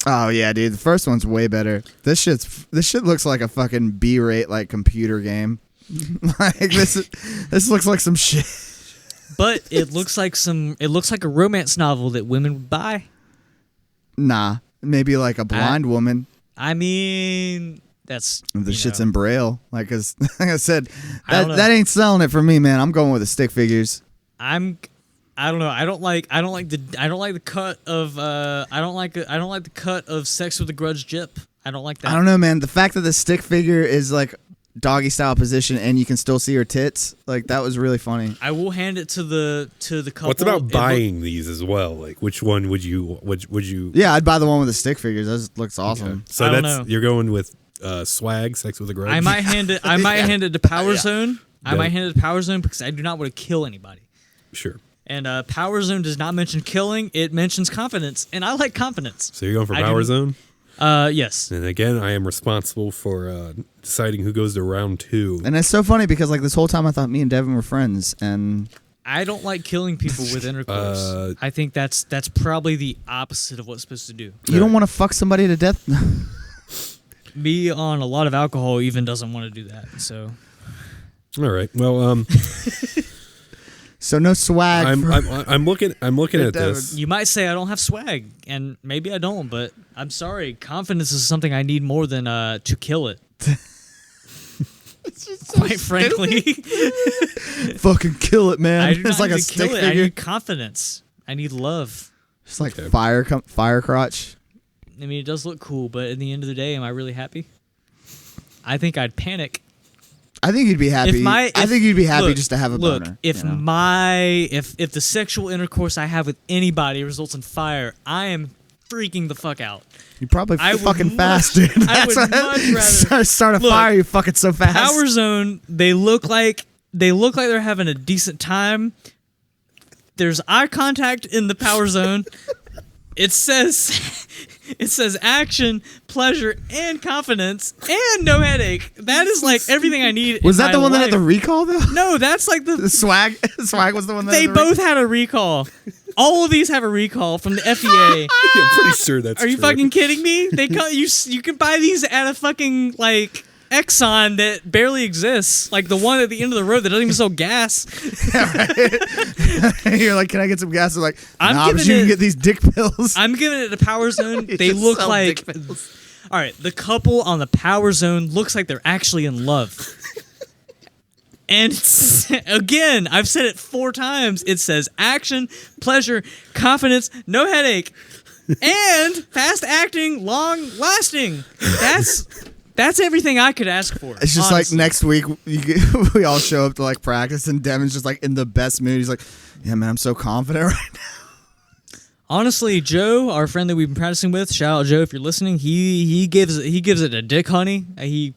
Speaker 3: Oh yeah, dude. The first one's way better. This shit looks like a fucking B-rate like computer game. Like this looks like some shit.
Speaker 2: But it looks like a romance novel that women would buy.
Speaker 3: Nah, maybe like a blind woman.
Speaker 2: I mean, that's
Speaker 3: the shit's in Braille. Like, cause like I said,
Speaker 2: I don't know.
Speaker 3: that ain't selling it for me, man. I'm going with the stick figures.
Speaker 2: I don't know. I don't like the cut of Sex with a Grudge Jip. I don't like that.
Speaker 3: I don't know, man. The fact that the stick figure is like doggy style position and you can still see her tits, like that was really funny.
Speaker 2: I will hand it to the couple.
Speaker 1: What's about buying these as well? Like, which one would you?
Speaker 3: Yeah, I'd buy the one with the stick figures. That looks awesome.
Speaker 1: Okay. So you're going with swag, Sex with a Grudge.
Speaker 2: I might hand it. Hand it to Power Zone. I might hand it to Power Zone because I do not want to kill anybody.
Speaker 1: Sure.
Speaker 2: And Power Zone does not mention killing; it mentions confidence, and I like confidence.
Speaker 1: So you're going for Power Zone?
Speaker 2: Yes.
Speaker 1: And again, I am responsible for deciding who goes to round 2.
Speaker 3: And it's so funny because like this whole time I thought me and Devin were friends, and
Speaker 2: I don't like killing people with intercourse. I think that's probably the opposite of what it's supposed to do.
Speaker 3: You don't want to fuck somebody to death.
Speaker 2: Me on a lot of alcohol even doesn't want to do that. So.
Speaker 1: All right. Well,
Speaker 3: so no swag.
Speaker 1: I'm looking at this.
Speaker 2: You might say I don't have swag, and maybe I don't, but I'm sorry. Confidence is something I need more than to kill it. Quite frankly,
Speaker 3: fucking kill it, man.
Speaker 2: I do
Speaker 3: It's
Speaker 2: not
Speaker 3: like
Speaker 2: need
Speaker 3: a
Speaker 2: to
Speaker 3: stick
Speaker 2: kill it.
Speaker 3: figure.
Speaker 2: I need confidence. I need love.
Speaker 3: It's like fire crotch.
Speaker 2: I mean, it does look cool, but at the end of the day, am I really happy? I think I'd panic.
Speaker 3: I think you'd be happy. I think you'd be happy just to have a boner.
Speaker 2: If the sexual intercourse I have with anybody results in fire, I am freaking the fuck out.
Speaker 3: You probably fucking fast, dude.
Speaker 2: I would much rather
Speaker 3: start a fire. You fucking so fast.
Speaker 2: Power Zone. They look like they're having a decent time. There's eye contact in the Power Zone. It says action, pleasure, and confidence, and no headache. That is like everything I need.
Speaker 3: Was that the one that had the recall though?
Speaker 2: No, that's like the
Speaker 3: swag. Swag was the one that
Speaker 2: they
Speaker 3: had
Speaker 2: both had a recall. All of these have a recall from the FDA.
Speaker 1: I'm pretty sure that's
Speaker 2: Are you
Speaker 1: true.
Speaker 2: fucking kidding me? They you can buy these at a fucking like Exxon that barely exists, like the one at the end of the road that doesn't even sell gas.
Speaker 3: You're like, can I get some gas? They're like,
Speaker 2: I'm
Speaker 3: nah, but you can get these dick pills.
Speaker 2: I'm giving it a Power Zone. They look like. All right, the couple on the Power Zone looks like they're actually in love. And again, I've said it 4 times. It says action, pleasure, confidence, no headache, and fast acting, long lasting. That's everything I could ask for.
Speaker 3: It's just
Speaker 2: honestly.
Speaker 3: like next week we all show up to like practice and Devin's just like in the best mood. He's like, yeah, man, I'm so confident right now.
Speaker 2: Honestly, Joe, our friend that we've been practicing with, shout out Joe if you're listening. He gives it a dick honey. He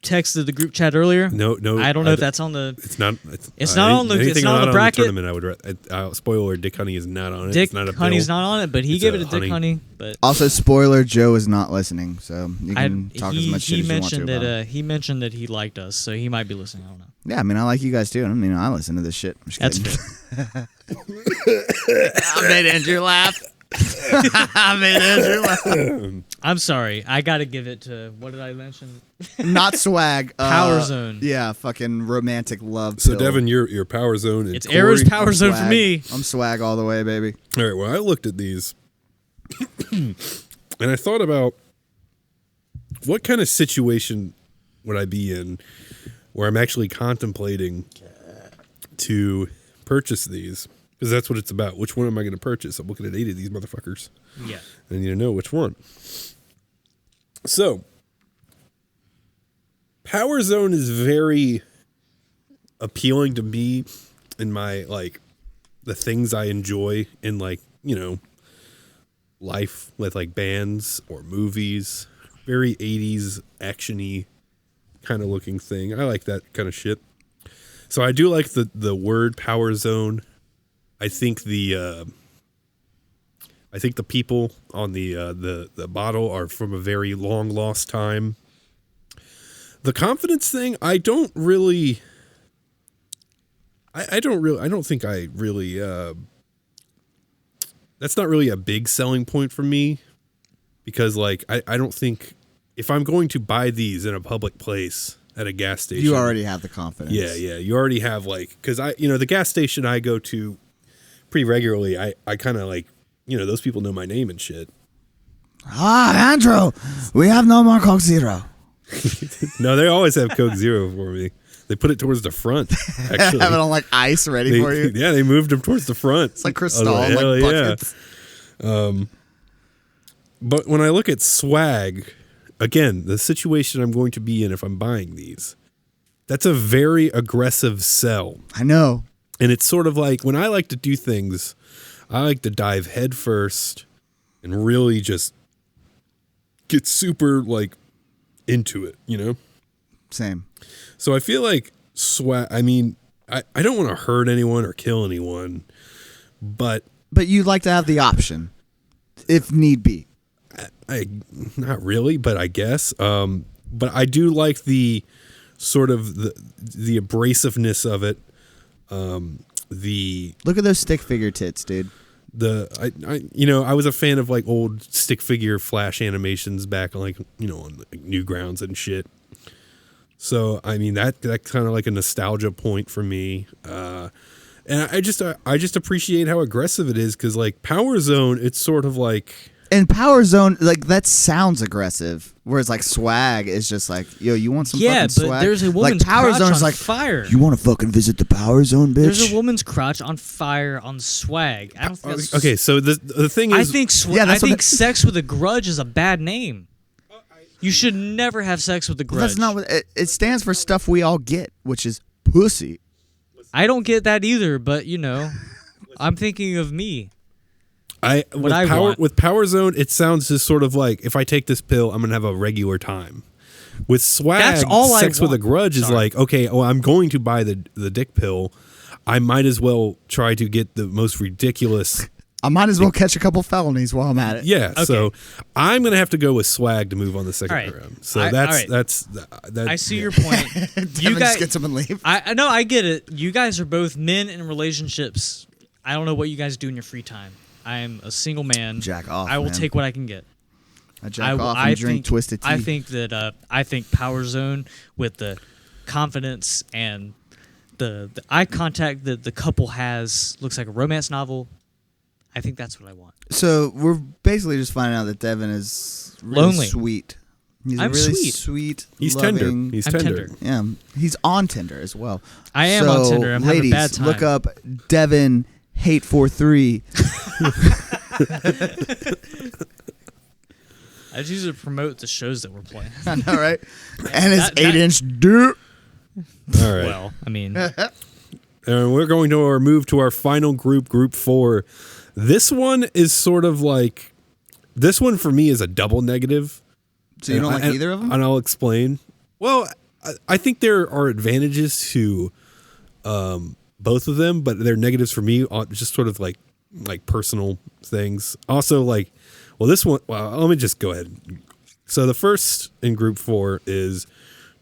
Speaker 2: texted the group chat earlier.
Speaker 1: No.
Speaker 2: I don't know if that's on the.
Speaker 1: It's not.
Speaker 2: It's not on the. It's not on the bracket.
Speaker 1: Tournament. I would. Spoiler: Dick Honey is not on it.
Speaker 2: Dick
Speaker 1: it's not a
Speaker 2: Honey's
Speaker 1: bill.
Speaker 2: not on it, but he gave it a Dick Honey. But
Speaker 3: also, spoiler: Joe is not listening, so you can talk as much shit as you want to about him.
Speaker 2: He mentioned that he liked us, so he might be listening. I don't know.
Speaker 3: Yeah, I mean, I like you guys too. I mean, I listen to this shit.
Speaker 2: That's fair.
Speaker 3: I made Andrew laugh. I made Andrew laugh.
Speaker 2: I'm sorry. I got to give it to, what did I mention?
Speaker 3: Not swag.
Speaker 2: Power Zone.
Speaker 3: Yeah, fucking romantic love.
Speaker 1: So, Devin, your Power Zone. And
Speaker 2: it's
Speaker 1: Cory,
Speaker 2: Era's Power Zone
Speaker 3: swag.
Speaker 2: for me.
Speaker 3: I'm swag all the way, baby.
Speaker 1: All right, well, I looked at these and I thought about what kind of situation would I be in where I'm actually contemplating to purchase these, because that's what it's about. Which one am I going to purchase? I'm looking at 8 of these motherfuckers.
Speaker 2: Yeah.
Speaker 1: And I need to know which one. So, Power Zone is very appealing to me in my, like, the things I enjoy in, like, you know, life with, like, bands or movies. Very 80s action-y kind of looking thing. I like that kind of shit. So I do like the word Power Zone. I think the people on the bottle are from a very long lost time. The confidence thing, I don't think I really that's not really a big selling point for me, because like I don't think if I'm going to buy these in a public place at a gas station,
Speaker 3: You already have the confidence.
Speaker 1: Yeah, you already have, like, because the gas station I go to pretty regularly, I kind of like, those people know my name and shit.
Speaker 3: Andrew, we have no more Coke Zero.
Speaker 1: No, they always have Coke Zero for me. They put it towards the front, actually.
Speaker 3: Have it on like ice ready for you.
Speaker 1: Yeah, they moved them towards the front.
Speaker 3: It's like Cristal,
Speaker 1: like
Speaker 3: buckets.
Speaker 1: Yeah. But when I look at swag, again, the situation I'm going to be in if I'm buying these, that's a very aggressive sell.
Speaker 3: I know.
Speaker 1: And it's sort of like, when I like to do things, I like to dive head first and really just get super, like, into it,
Speaker 3: Same.
Speaker 1: So I feel like swag, I mean, I don't want to hurt anyone or kill anyone, but
Speaker 3: you'd like to have the option, if need be.
Speaker 1: I not really, but I guess. But I do like the sort of the abrasiveness of it.
Speaker 3: Look at those stick figure tits, dude.
Speaker 1: I was a fan of like old stick figure Flash animations back on on like Newgrounds and shit. So I mean that kind of like a nostalgia point for me. And I just appreciate how aggressive it is, because like Power Zone, it's sort of like.
Speaker 3: And Power Zone, like, that sounds aggressive. Whereas, like, swag is just like, yo, you want some fucking swag?
Speaker 2: Yeah, but there's a woman's
Speaker 3: like, Power
Speaker 2: crotch
Speaker 3: Zone is
Speaker 2: on
Speaker 3: like,
Speaker 2: fire.
Speaker 3: You want to fucking visit the Power Zone, bitch?
Speaker 2: There's a woman's crotch on fire on swag. I don't think that's...
Speaker 1: Okay, so the thing is...
Speaker 2: I think sex with a grudge is a bad name. You should never have sex with a grudge.
Speaker 3: Well, that's not what... It stands for stuff we all get, which is pussy.
Speaker 2: I don't get that either, but, I'm thinking of me.
Speaker 1: With Power Zone, it sounds just sort of like, if I take this pill, I'm gonna have a regular time. With swag,
Speaker 2: that's all
Speaker 1: sex with a grudge is like, okay, I'm going to buy the dick pill. I might as well try to get the most ridiculous.
Speaker 3: I might as well catch a couple felonies while I'm at it.
Speaker 1: Yeah,
Speaker 2: okay.
Speaker 1: So I'm gonna have to go with swag to move on the second round. So that's.
Speaker 2: I see your point.
Speaker 3: You guys get some and leave.
Speaker 2: I know, I get it. You guys are both men in relationships. I don't know what you guys do in your free time. I am a single man.
Speaker 3: Jack off.
Speaker 2: I will take what I can get.
Speaker 3: I jack off and drink twisted tea.
Speaker 2: I think that I think Power Zone, with the confidence and the eye contact that the couple has, looks like a romance novel. I think that's what I want.
Speaker 3: So we're basically just finding out that Devin is really
Speaker 2: lonely,
Speaker 3: sweet. He's
Speaker 2: I'm
Speaker 3: a really
Speaker 2: sweet.
Speaker 1: He's
Speaker 3: loving,
Speaker 1: tender. He's tender.
Speaker 3: Yeah, he's on Tinder as well.
Speaker 2: I am on Tinder. I'm
Speaker 3: ladies,
Speaker 2: having a bad time.
Speaker 3: Look up Devin Hate43.
Speaker 2: I just use it to promote the shows that we're playing.
Speaker 3: I know, right? And his 8-inch dick.
Speaker 1: All right.
Speaker 2: Well, I mean,
Speaker 1: and we're going to move to our final group 4. This one is sort of like, this one for me is a double negative.
Speaker 3: So you don't like either of them?
Speaker 1: And I'll explain. Well, I think there are advantages to both of them, but they're negatives for me. Just sort of like personal things. Also, like, well, this one. Well, let me just go ahead. So the first in Group 4 is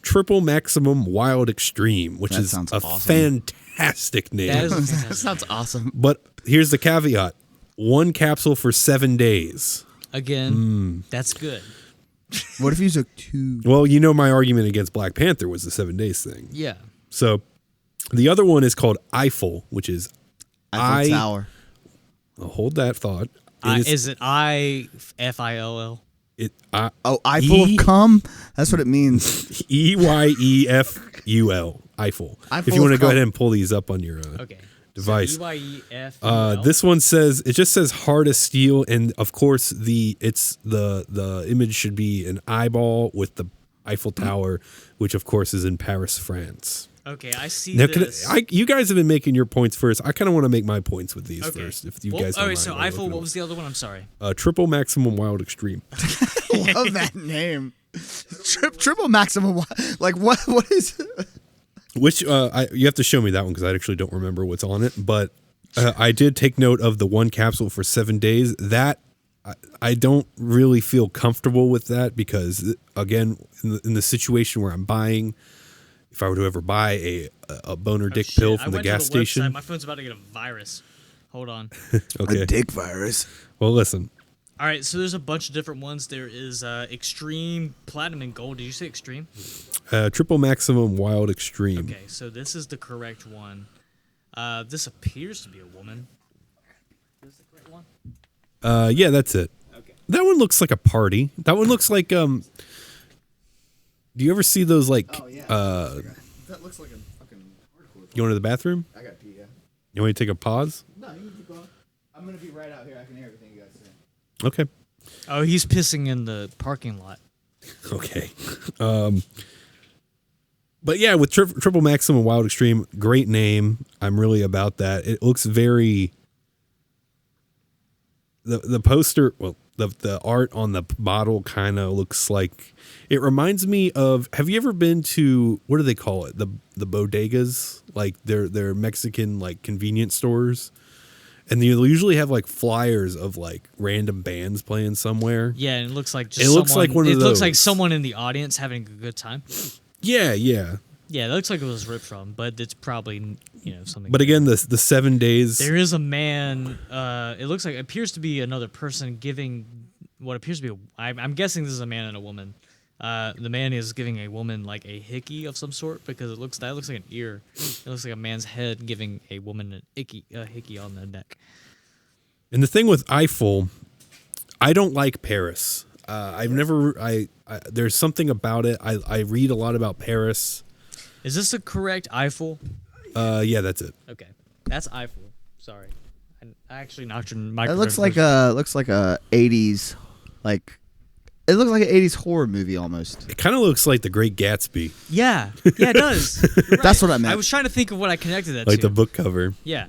Speaker 1: Triple Maximum Wild Extreme, which is a fantastic name.
Speaker 3: That sounds awesome.
Speaker 1: But here's the caveat: 1 capsule for 7 days.
Speaker 2: Again, that's good.
Speaker 3: What if you took 2?
Speaker 1: Well, you know my argument against Black Panther was the 7 days thing.
Speaker 2: Yeah.
Speaker 1: So the other one is called Eiffel, which is
Speaker 3: Eiffel Tower.
Speaker 1: Hold that thought.
Speaker 2: Is it Eiffel?
Speaker 3: Eiffel of cum? That's what it means.
Speaker 1: Eyeful. Eiffel. If you want to go ahead and pull these up on your device.
Speaker 2: So EYEFUL.
Speaker 1: This one just says hard as steel, and of course the image should be an eyeball with the Eiffel Tower, which of course is in Paris, France.
Speaker 2: Okay, I see
Speaker 1: Now,
Speaker 2: this.
Speaker 1: you guys have been making your points first. I kind of want to make my points with these first. If you guys,
Speaker 2: all right. So Eiffel. What was the other one? I'm sorry.
Speaker 1: Triple Maximum Wild Extreme.
Speaker 3: Love that name. Triple Maximum. Like what? What is?
Speaker 1: Which you have to show me that one because I actually don't remember what's on it. But I did take note of the 1 capsule for 7 days. That I don't really feel comfortable with that because again, in the situation where I'm buying. If I were to ever buy a boner dick pill from the gas station.
Speaker 2: My phone's about to get a virus. Hold on.
Speaker 1: Okay.
Speaker 3: A dick virus.
Speaker 1: Well, listen.
Speaker 2: All right, so there's a bunch of different ones. There is Extreme, Platinum, and Gold. Did you say Extreme?
Speaker 1: Triple Maximum Wild Extreme.
Speaker 2: Okay, so this is the correct one. This appears to be a woman. Is this the correct one?
Speaker 1: Yeah, that's it.
Speaker 2: Okay.
Speaker 1: That one looks like a party. That one looks like Do you ever see those like?
Speaker 3: Oh yeah. That looks like a fucking hardcore.
Speaker 1: You want to the bathroom?
Speaker 3: I got pee. Yeah.
Speaker 1: You want me to take a pause?
Speaker 3: No, you can keep going. I'm gonna be right out here. I can hear everything you guys say.
Speaker 1: Okay.
Speaker 2: Oh, he's pissing in the parking lot.
Speaker 1: Okay. But yeah, with Triple Maximum Wild Extreme, great name. I'm really about that. It looks very. The poster, well, the art on the bottle kind of looks like. It reminds me of. Have you ever been to what do they call it? The bodegas, like they're Mexican like convenience stores, and they'll usually have like flyers of like random bands playing somewhere.
Speaker 2: Yeah, and it looks like
Speaker 1: looks like one of
Speaker 2: those. It looks like
Speaker 1: those.
Speaker 2: someone in the audience having a good time.
Speaker 1: Yeah.
Speaker 2: Yeah, it looks like it was ripped from, but it's probably something.
Speaker 1: But again, the 7 days.
Speaker 2: There is a man. It looks like appears to be another person giving what appears to be. I'm guessing this is a man and a woman. The man is giving a woman like a hickey of some sort because that looks like an ear. It looks like a man's head giving a woman a hickey on the neck.
Speaker 1: And the thing with Eiffel, I don't like Paris. I've never. There's something about it. I read a lot about Paris.
Speaker 2: Is this the correct Eiffel?
Speaker 1: Yeah, that's it.
Speaker 2: Okay, that's Eiffel. Sorry, I actually knocked your mic.
Speaker 3: It looks like a 80s like. It looks like an 80s horror movie almost.
Speaker 1: It kind of looks like The Great Gatsby.
Speaker 2: Yeah, it does. You're right.
Speaker 3: That's what I meant.
Speaker 2: I was trying to think of what I connected that
Speaker 1: Like
Speaker 2: to.
Speaker 1: the book cover.
Speaker 2: Yeah.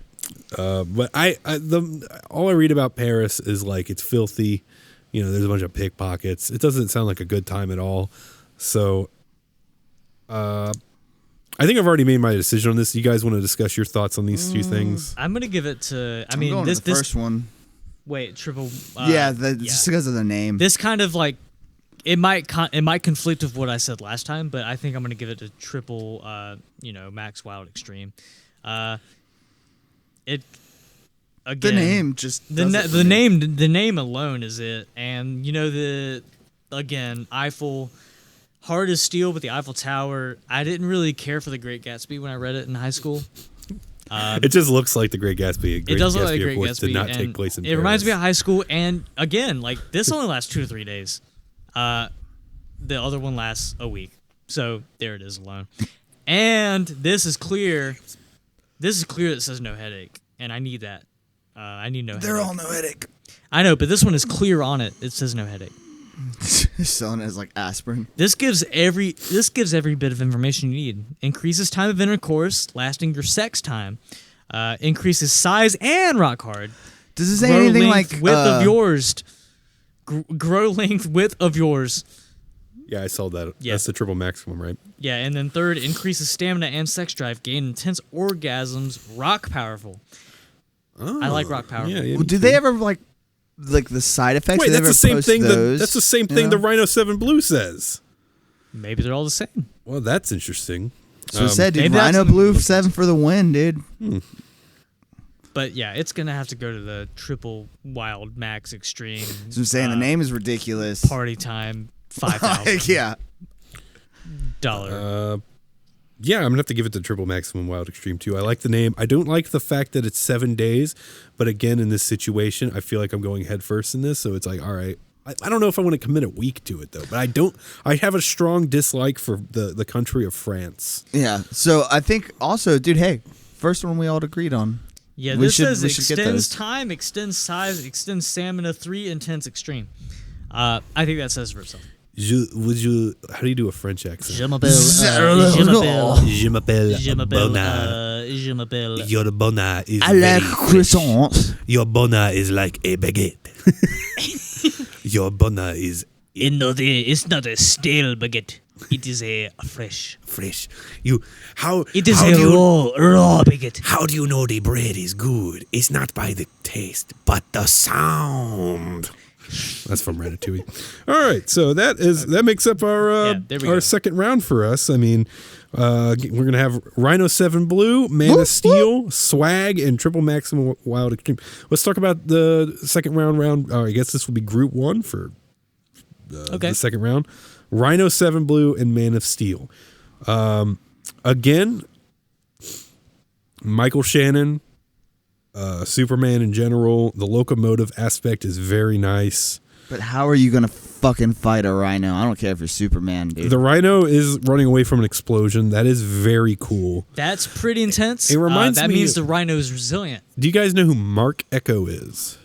Speaker 1: But all I read about Paris is like it's filthy. There's a bunch of pickpockets. It doesn't sound like a good time at all. So, I think I've already made my decision on this. You guys want to discuss your thoughts on these two things?
Speaker 2: I'm gonna give it to.
Speaker 3: I'm going
Speaker 2: this
Speaker 3: to the first one.
Speaker 2: Wait, triple.
Speaker 3: Just because of the name.
Speaker 2: This kind of like. It might conflict with what I said last time, but I think I'm gonna give it a triple. Max Wild Extreme. It. Again,
Speaker 3: the name just
Speaker 2: the name alone is it, and Eiffel, hard as steel, but the Eiffel Tower. I didn't really care for The Great Gatsby when I read it in high school.
Speaker 1: It just looks like The Great Gatsby.
Speaker 2: It does look like Great
Speaker 1: of course,
Speaker 2: Gatsby.
Speaker 1: did not
Speaker 2: and
Speaker 1: take place in
Speaker 2: it
Speaker 1: Paris.
Speaker 2: reminds me of high school, and again, like this only lasts 2 to 3 days. The other one lasts a week. So there it is alone. And this is clear. This is clear that says no headache, and I need that. I need no.
Speaker 3: They're
Speaker 2: headache.
Speaker 3: all no headache.
Speaker 2: I know, but this one is clear on it. It says no headache.
Speaker 3: Selling it as like aspirin.
Speaker 2: This gives every bit of information you need. Increases time of intercourse, lasting your sex time. Increases size and rock hard.
Speaker 3: Does it say anything like
Speaker 2: width of yours? Grow length width of yours.
Speaker 1: Yeah, I saw that.
Speaker 2: Yeah.
Speaker 1: That's the triple maximum, right?
Speaker 2: Yeah, and then third, increases stamina and sex drive, gain intense orgasms, rock powerful.
Speaker 1: Oh,
Speaker 2: I like rock powerful.
Speaker 1: Yeah,
Speaker 3: Well, do they ever like the side effects?
Speaker 1: Wait,
Speaker 3: do they
Speaker 1: that's
Speaker 3: ever
Speaker 1: the same
Speaker 3: post
Speaker 1: thing.
Speaker 3: Those,
Speaker 1: That's the same thing the Rhino 7 Blue says.
Speaker 2: Maybe they're all the same.
Speaker 1: Well, that's interesting.
Speaker 3: So I said, dude,
Speaker 2: maybe that's
Speaker 3: Rhino
Speaker 2: the-
Speaker 3: Blue 7 for the win, dude.
Speaker 2: But yeah, it's going to have to go to the triple wild max extreme.
Speaker 3: So I'm saying the name is ridiculous.
Speaker 2: Party time, $5,000.
Speaker 3: Like, yeah.
Speaker 1: Yeah, I'm gonna have to give it the triple maximum wild extreme too. I like the name. I don't like the fact that it's 7 days, but again, in this situation, I feel like I'm going head first in this. So it's like, all right. I don't know if I want to commit a week to it though, but I don't. I have a strong dislike for the country of France.
Speaker 3: Yeah. So I think also, dude, hey, first one we all agreed on.
Speaker 2: Yeah,
Speaker 3: We
Speaker 2: this
Speaker 3: should-
Speaker 2: says
Speaker 3: we should get
Speaker 2: extends
Speaker 3: those.
Speaker 2: time, extends size, extends stamina, 3 intense extreme. I think that says for itself.
Speaker 1: How do you do a French accent?
Speaker 2: Je m'appelle. Je m'appelle.
Speaker 1: Je m'appelle
Speaker 2: Je m'appelle.
Speaker 1: Bonnard.
Speaker 2: Je m'appelle.
Speaker 1: Your Bonnard is
Speaker 3: I like
Speaker 1: very
Speaker 3: croissants.
Speaker 1: Your Bonnard is like a baguette. Your Bonnard is
Speaker 2: It's not a stale baguette. It is a fresh.
Speaker 1: fresh.
Speaker 2: It is a raw baguette.
Speaker 1: How do you know the bread is good? It's not by the taste, but the sound. That's from Ratatouille. All right, so that makes up our
Speaker 2: there we go.
Speaker 1: second round for us. I mean, we're gonna have Rhino 7 Blue, Man of Steel, Swag, and Triple Maximum Wild Extreme. Let's talk about the second round. I guess this will be Group 1 for the second round. Rhino 7 Blue and Man of Steel. Again, Michael Shannon. Superman in general, the locomotive aspect is very nice.
Speaker 3: But how are you gonna fucking fight a rhino? I don't care if you're Superman, dude.
Speaker 1: The rhino is running away from an explosion. That is very cool.
Speaker 2: That's pretty intense.
Speaker 1: It reminds
Speaker 2: that
Speaker 1: me
Speaker 2: means
Speaker 1: of-
Speaker 2: the rhino is resilient.
Speaker 1: Do you guys know who Mark Echo is?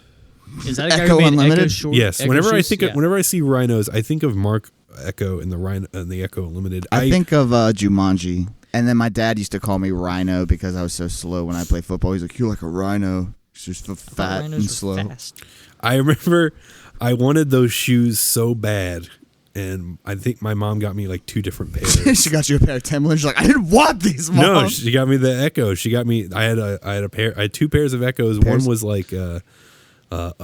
Speaker 2: Is that a guy
Speaker 3: Echo
Speaker 2: who made
Speaker 3: Unlimited?
Speaker 2: Echo short?
Speaker 1: Yes.
Speaker 2: Echo
Speaker 1: Whenever I
Speaker 2: shoes?
Speaker 1: think
Speaker 2: Yeah.
Speaker 1: whenever I see rhinos, I think of Mark Echo and the Rhino and the Echo Unlimited.
Speaker 3: I think of Jumanji, and then my dad used to call me Rhino because I was so slow when I played football. He's like, "You're like a rhino. It's just fat
Speaker 2: Rhinos
Speaker 3: and
Speaker 2: were
Speaker 3: slow."
Speaker 2: fast.
Speaker 1: I remember I wanted those shoes so bad, and I think my mom got me like 2 different pairs.
Speaker 3: She got you a pair of Timberlands. She's like, "I didn't want these, Mom."
Speaker 1: No, she got me the Echo. She got me. I had 2 pairs of Echoes.
Speaker 3: Pairs?
Speaker 1: One was like a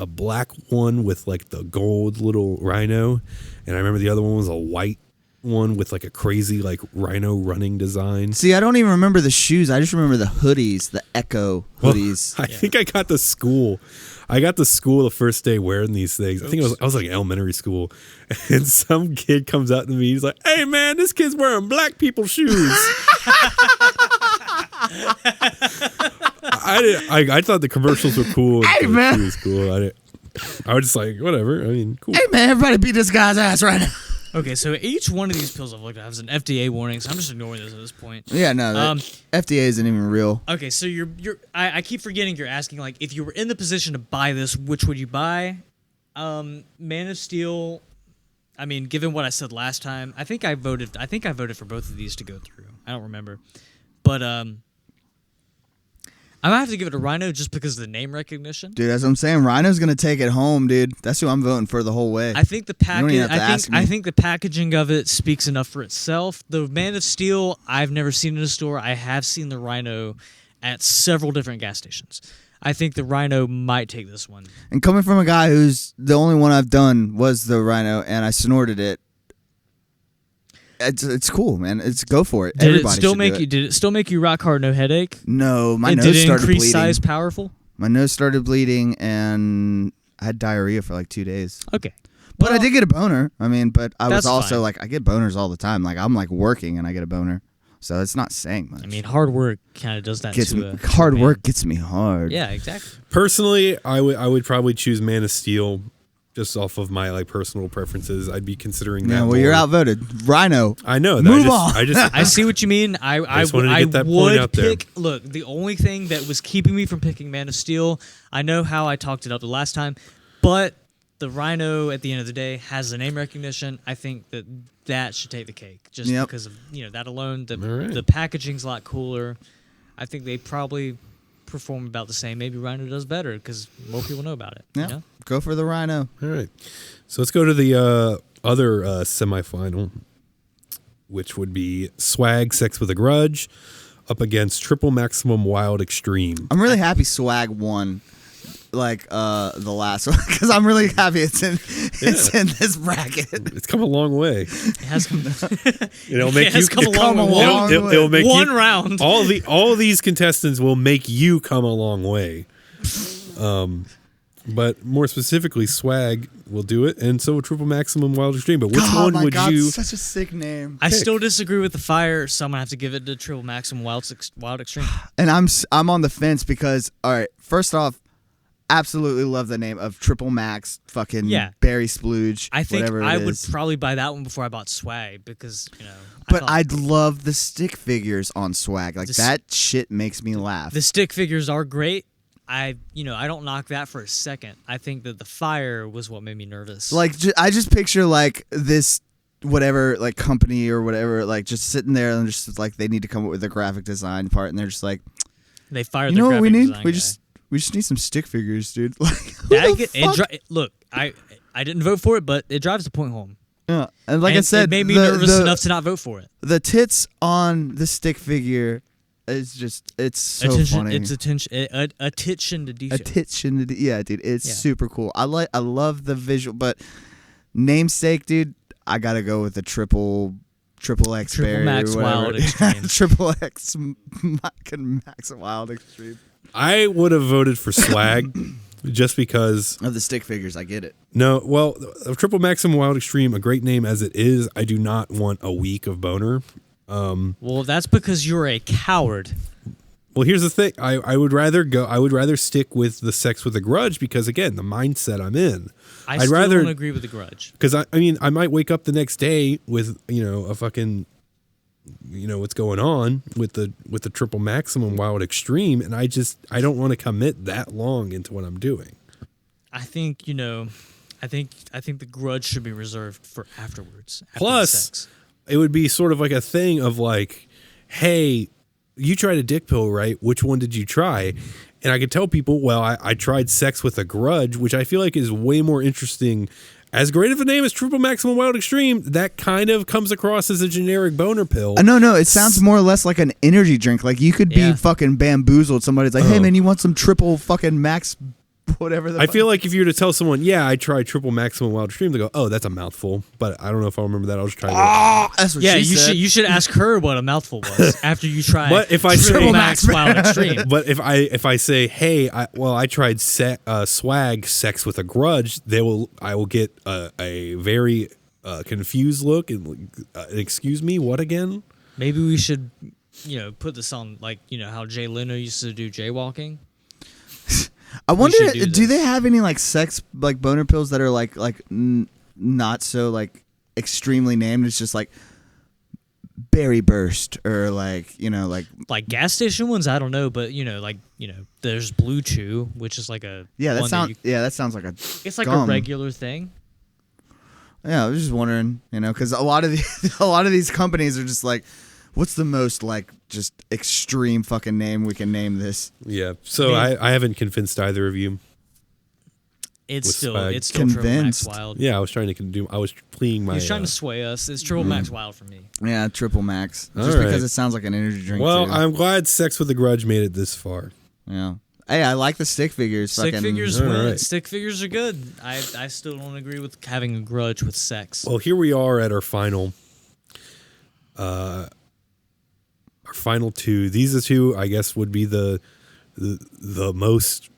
Speaker 1: black one with like the gold little rhino, and I remember the other one was a white one with like a crazy like rhino running design.
Speaker 3: See, I don't even remember the shoes. I just remember the hoodies, the Echo hoodies.
Speaker 1: I think I got to school. I got to school the first day wearing these things. I think I was like elementary school, and some kid comes up to me. He's like, "Hey man, this kid's wearing black people shoes." I thought the commercials were cool. And
Speaker 3: Hey,
Speaker 1: the
Speaker 3: man.
Speaker 1: shoe was cool. I was just like, whatever. I mean, cool.
Speaker 3: Hey man, everybody beat this guy's ass right now.
Speaker 2: Okay, so each one of these pills I've looked at has an FDA warning, so I'm just ignoring this at this point.
Speaker 3: Yeah, no, FDA isn't even real.
Speaker 2: Okay, so I keep forgetting you're asking, like, if you were in the position to buy this, which would you buy? Man of Steel, I mean, given what I said last time, I think I voted for both of these to go through. I don't remember. But I might have to give it a Rhino just because of the name recognition.
Speaker 3: Dude, as I'm saying, Rhino's gonna take it home, dude. That's who I'm voting for the whole way.
Speaker 2: I think the
Speaker 3: don't even have to ask me.
Speaker 2: I think the packaging of it speaks enough for itself. The Man of Steel, I've never seen in a store. I have seen the Rhino at several different gas stations. I think the Rhino might take this one.
Speaker 3: And coming from a guy who's the only one I've done was the Rhino, and I snorted it. It's cool, man. Go for it.
Speaker 2: Did
Speaker 3: Everybody
Speaker 2: it still
Speaker 3: should
Speaker 2: make
Speaker 3: do
Speaker 2: you?
Speaker 3: It.
Speaker 2: Did it still make you rock hard, no headache?
Speaker 3: No, my
Speaker 2: And
Speaker 3: nose
Speaker 2: did it
Speaker 3: started
Speaker 2: increase
Speaker 3: bleeding.
Speaker 2: size powerful?
Speaker 3: My nose started bleeding, and I had diarrhea for like 2 days.
Speaker 2: Okay,
Speaker 3: But I
Speaker 2: Well,
Speaker 3: did get a boner. I mean, but I was
Speaker 2: That's
Speaker 3: also
Speaker 2: fine.
Speaker 3: like, I get boners all the time. Like I'm like working, and I get a boner. So it's not saying much.
Speaker 2: I mean, hard work kind of does that
Speaker 3: gets
Speaker 2: to
Speaker 3: me,
Speaker 2: a
Speaker 3: hard
Speaker 2: man.
Speaker 3: work gets me hard.
Speaker 2: Yeah, exactly.
Speaker 1: Personally, I would probably choose Man of Steel, just off of my like personal preferences. I'd be considering that.
Speaker 3: Yeah, well,
Speaker 1: more.
Speaker 3: you're outvoted. Rhino.
Speaker 1: I know.
Speaker 3: Move on.
Speaker 1: I just
Speaker 2: I see what you mean. I
Speaker 1: just wanted to get that point
Speaker 2: would
Speaker 1: out there.
Speaker 2: pick. Look, the only thing that was keeping me from picking Man of Steel, I know how I talked it up the last time, but the Rhino at the end of the day has the name recognition. I think that should take the cake, just
Speaker 3: Yep.
Speaker 2: because of that alone.
Speaker 1: All right.
Speaker 2: The packaging's a lot cooler. I think they probably perform about the same. Maybe Rhino does better because more people know about it.
Speaker 3: Yeah.
Speaker 2: You know?
Speaker 3: Go for the Rhino.
Speaker 1: All right. So let's go to the other semifinal, which would be Swag Sex with a Grudge up against Triple Maximum Wild Extreme.
Speaker 3: I'm really happy Swag won. Like the last one, because I'm really happy it's in this bracket.
Speaker 1: It's come a long way.
Speaker 2: It has come.
Speaker 1: It'll make
Speaker 2: it has
Speaker 1: you
Speaker 2: come a long way.
Speaker 1: It'll make
Speaker 2: one
Speaker 1: you,
Speaker 2: round.
Speaker 1: All of these contestants will make you come a long way. But more specifically, Swag will do it, and so will Triple Maximum Wild Extreme. But which one would you?
Speaker 3: Such a sick name.
Speaker 2: I still disagree with the fire, so I'm gonna have to give it to Triple Maximum Wild Extreme.
Speaker 3: And I'm on the fence because, all right, first off, absolutely love the name of Triple Max fucking Berry Splooge.
Speaker 2: I think I would
Speaker 3: is.
Speaker 2: probably buy that one before I bought Swag because
Speaker 3: But I'd love the stick figures on Swag. Like that shit makes me laugh.
Speaker 2: The stick figures are great. I don't knock that for a second. I think that the fire was what made me nervous.
Speaker 3: Like I just picture like this whatever like company or whatever like just sitting there and just like they need to come up with the graphic design part and they're just like
Speaker 2: they fired.
Speaker 3: You know what we need?
Speaker 2: We
Speaker 3: just need some stick figures, dude. Like
Speaker 2: look, I didn't vote for it, but it drives the point home.
Speaker 3: Yeah, and like I said,
Speaker 2: it made me nervous enough to not vote for it.
Speaker 3: The tits on the stick figure is it's so funny.
Speaker 2: It's attention to detail.
Speaker 3: Yeah, dude, it's super cool. I love the visual, but namesake, dude, I gotta go with the triple X Berry,
Speaker 2: Max Wild Extreme.
Speaker 3: Triple X Max Wild Extreme.
Speaker 1: I would have voted for Swag just because
Speaker 3: of the stick figures. I get it.
Speaker 1: No, well, Triple Maximum Wild Extreme, a great name as it is. I do not want a week of boner.
Speaker 2: Well, that's because you're a coward.
Speaker 1: Well, here's the thing. I would rather stick with the Sex with a Grudge because again, the mindset I'm in.
Speaker 2: I'd still don't agree with the Grudge.
Speaker 1: Because I might wake up the next day with, a fucking what's going on with the Triple Maximum Wild Extreme, and I don't want to commit that long into what I'm doing.
Speaker 2: I think I think the Grudge should be reserved for afterwards.
Speaker 1: Plus,
Speaker 2: the sex.
Speaker 1: It would be sort of like a thing of like, hey, you tried a dick pill, right? Which one did you try? And I could tell people, well, I tried Sex with a Grudge, which I feel like is way more interesting. As great of a name as Triple Maximum Wild Extreme, that kind of comes across as a generic boner pill.
Speaker 3: No, it sounds more or less like an energy drink. Like you could be fucking bamboozled. Somebody's like, hey man, you want some triple fucking max whatever
Speaker 1: I feel like if you were to tell someone, yeah, I tried Triple Maximum Wild Extreme, they go, oh, that's a mouthful. But I don't know if I'll remember that. I'll just try it.
Speaker 3: That's what she said.
Speaker 2: You should ask her what a mouthful was after you try
Speaker 1: but if I
Speaker 2: Triple
Speaker 1: say,
Speaker 2: Max Wild Extreme.
Speaker 1: But if I say, hey, I tried Swag Sex with a Grudge, I will get a very confused look and excuse me, what again?
Speaker 2: Maybe we should put this on like how Jay Leno used to do jaywalking.
Speaker 3: I wonder, do they have any like sex like boner pills that are like not so like extremely named? It's just like Berry Burst or like
Speaker 2: like gas station ones. I don't know, but there's Blue Chew, which is like a
Speaker 3: that sounds like a
Speaker 2: it's like
Speaker 3: gum.
Speaker 2: a regular thing.
Speaker 3: Yeah, I was just wondering, because a lot of these companies are just like, what's the most like just extreme fucking name we can name this?
Speaker 1: Yeah. So I haven't convinced either of you.
Speaker 2: It's still
Speaker 3: convinced.
Speaker 2: Triple Max Wild.
Speaker 1: Yeah, I was pleading my.
Speaker 2: He was trying to sway us. It's Triple Max Wild for me.
Speaker 3: Yeah, Triple Max.
Speaker 1: All
Speaker 3: just
Speaker 1: right.
Speaker 3: because it sounds like an energy drink.
Speaker 1: Well,
Speaker 3: too.
Speaker 1: I'm glad Sex with a Grudge made it this far.
Speaker 3: Yeah. Hey, I like the stick figures.
Speaker 2: Stick figures win.
Speaker 1: Right.
Speaker 2: Stick figures are good. I still don't agree with having a grudge with sex.
Speaker 1: Well, here we are at our final. Our final two. These are two, I guess, would be the most,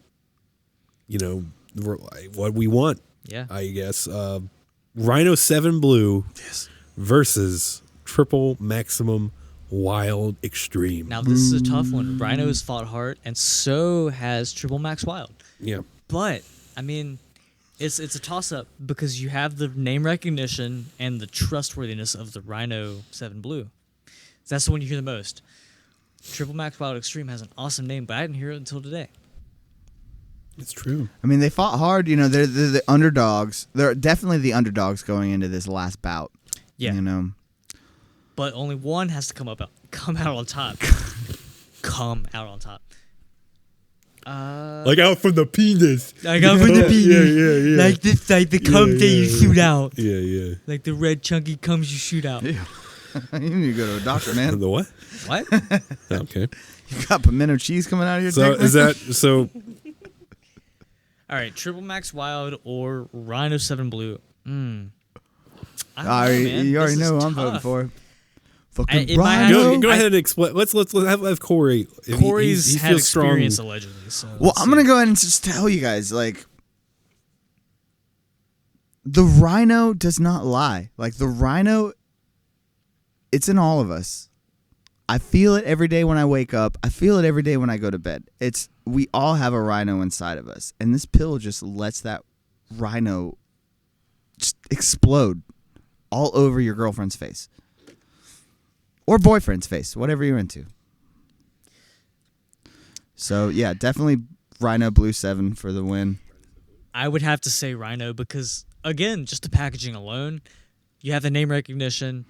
Speaker 1: what we want.
Speaker 2: Yeah.
Speaker 1: I guess. Rhino 7 Blue versus Triple Maximum Wild Extreme.
Speaker 2: Now this is a tough one. Rhino has fought hard, and so has Triple Max Wild.
Speaker 1: Yeah.
Speaker 2: But I mean, it's a toss up because you have the name recognition and the trustworthiness of the Rhino 7 Blue. That's the one you hear the most. Triple Max Wild Extreme has an awesome name, but I didn't hear it until today.
Speaker 1: It's true.
Speaker 3: I mean, they fought hard. They're the underdogs. They're definitely the underdogs going into this last bout.
Speaker 2: Yeah. But only one has to come out on top. Come out on top.
Speaker 1: Like out from the penis.
Speaker 2: Like out from the penis.
Speaker 1: Yeah.
Speaker 2: Like this, like the cum that you shoot out.
Speaker 1: Yeah.
Speaker 2: Like the red chunky cums you shoot out.
Speaker 3: Yeah. You need to go to a doctor, man.
Speaker 1: The what?
Speaker 2: What?
Speaker 1: Okay.
Speaker 3: You got pimento cheese coming out of your
Speaker 1: So
Speaker 3: dick,
Speaker 1: is
Speaker 3: man?
Speaker 1: that so?
Speaker 2: All right, Triple Max Wild or Rhino 7 Blue. I don't know, man.
Speaker 3: You already
Speaker 2: This is
Speaker 3: know who I'm voting
Speaker 2: tough.
Speaker 3: for. Fucking
Speaker 2: in my
Speaker 3: Rhino.
Speaker 1: Go ahead and explain. Let's have Cory.
Speaker 2: Corey's
Speaker 1: he
Speaker 2: had
Speaker 1: feels strong.
Speaker 2: experience allegedly. So
Speaker 3: Well,
Speaker 2: let's
Speaker 3: I'm
Speaker 2: see.
Speaker 3: gonna go ahead and just tell you guys, like, the Rhino does not lie. Like, the Rhino, it's in all of us. I feel it every day when I wake up. I feel it every day when I go to bed. We all have a Rhino inside of us, and this pill just lets that Rhino just explode all over your girlfriend's face or boyfriend's face, whatever you're into. So yeah, definitely Rhino Blue 7 for the win.
Speaker 2: I would have to say Rhino because, again, just the packaging alone, you have the name recognition,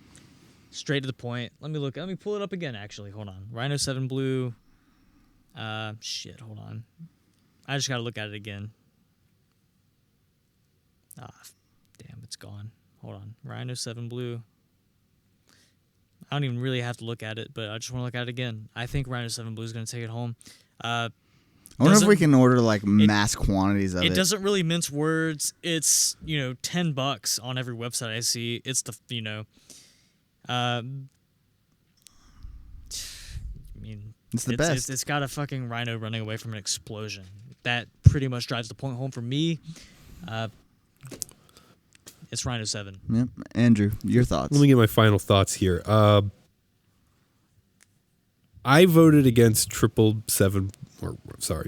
Speaker 2: straight to the point. Let me pull it up again, actually. Hold on. Rhino 7 Blue. Hold on. I just got to look at it again. Damn, it's gone. Hold on. Rhino 7 Blue. I don't even really have to look at it, but I just want to look at it again. I think Rhino 7 Blue is going to take it home.
Speaker 3: I wonder if we can order like mass quantities of it.
Speaker 2: It doesn't really mince words. It's, $10 on every website I see. It's I mean,
Speaker 3: It's the best.
Speaker 2: It's got a fucking rhino running away from an explosion. That pretty much drives the point home for me. It's Rhino 7.
Speaker 3: Yep. Andrew, your thoughts?
Speaker 1: Let me get my final thoughts here. I voted against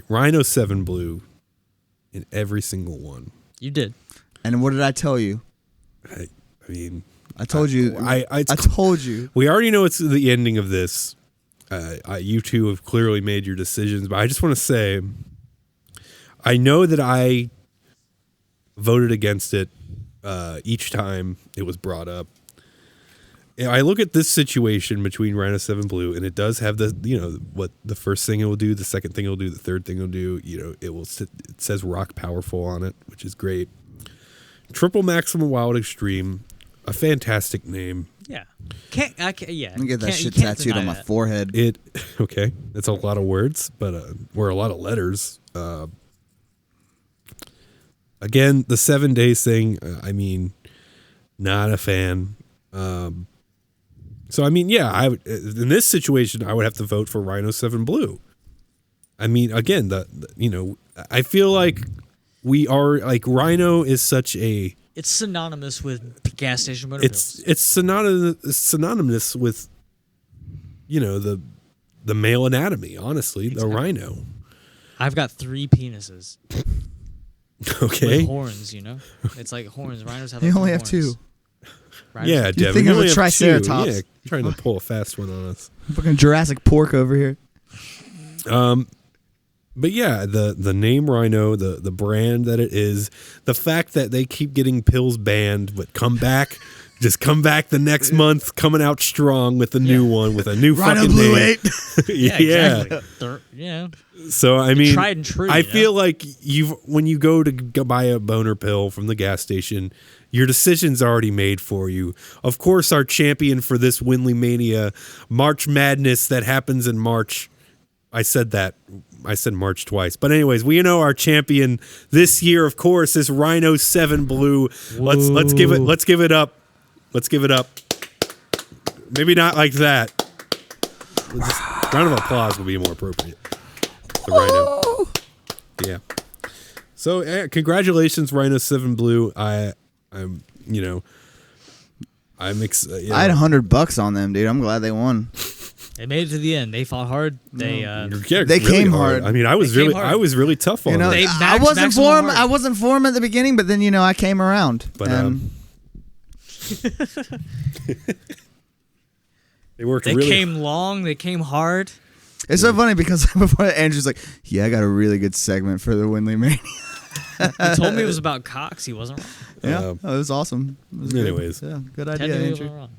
Speaker 1: Rhino 7 Blue in every single one.
Speaker 2: You did.
Speaker 3: And what did I tell you?
Speaker 1: I mean,
Speaker 3: I told you. I told you.
Speaker 1: we already know it's the ending of this. You two have clearly made your decisions, but I just want to say, I know that I voted against it each time it was brought up. I look at this situation between Rhino 7 Blue, and it does have what the first thing it will do, the second thing it will do, the third thing it will do. It says Rock Powerful on it, which is great. Triple Maximum Wild Extreme, a fantastic name.
Speaker 2: Yeah.
Speaker 3: Let me get that shit tattooed on my forehead.
Speaker 1: Okay, that's a lot of words, but or a lot of letters. Again, the 7 days thing. I mean, not a fan. So I mean, yeah, in this situation, I would have to vote for Rhino 7 Blue. I mean, again, I feel like we are like Rhino is such a.
Speaker 2: It's synonymous with gas station motor pills.
Speaker 1: It's synonymous with, the male anatomy. Honestly, exactly. The rhino.
Speaker 2: I've got 3 penises.
Speaker 1: Okay.
Speaker 2: With horns, It's like horns. Rhinos have.
Speaker 3: They only have
Speaker 2: horns.
Speaker 3: 2.
Speaker 1: Yeah,
Speaker 3: You're
Speaker 1: Devin.
Speaker 3: thinking of
Speaker 1: only
Speaker 3: a
Speaker 1: have
Speaker 3: triceratops.
Speaker 1: 2. Yeah, trying to pull a fast one on us.
Speaker 3: Fucking Jurassic pork over here.
Speaker 1: But yeah, the name Rhino, the brand that it is, the fact that they keep getting pills banned, but come back the next month, coming out strong with a new one, with a new
Speaker 3: Rhino
Speaker 1: fucking
Speaker 3: Blue
Speaker 1: name.
Speaker 3: 8.
Speaker 2: Yeah, exactly.
Speaker 1: So I mean,
Speaker 2: tried and true.
Speaker 1: I feel like when you go to buy a boner pill from the gas station, your decision's already made for you. Of course, our champion for this WindleyMania March Madness that happens in March. I said March twice. But anyways, we know our champion this year, of course, is Rhino 7 Blue. Let's give it up. Let's give it up. Maybe not like that. Round of applause would be more appropriate. The Rhino. Yeah. So congratulations, Rhino 7 Blue. I'm excited.
Speaker 3: I had $100 on them, dude. I'm glad they won.
Speaker 2: They made it to the end. They fought hard. They
Speaker 3: really came hard.
Speaker 1: I mean, I was really tough on them.
Speaker 3: I wasn't for him. I wasn't for him at the beginning, but then I came around.
Speaker 1: But they worked.
Speaker 2: They
Speaker 1: really
Speaker 2: came long. They came hard.
Speaker 3: It's so funny because before Andrew's like, "Yeah, I got a really good segment for the WindleyMania."
Speaker 2: He told me it was about Cox. He wasn't wrong.
Speaker 3: Yeah, it was awesome. It was
Speaker 1: anyways,
Speaker 3: good idea, Andrew.
Speaker 2: Wrong.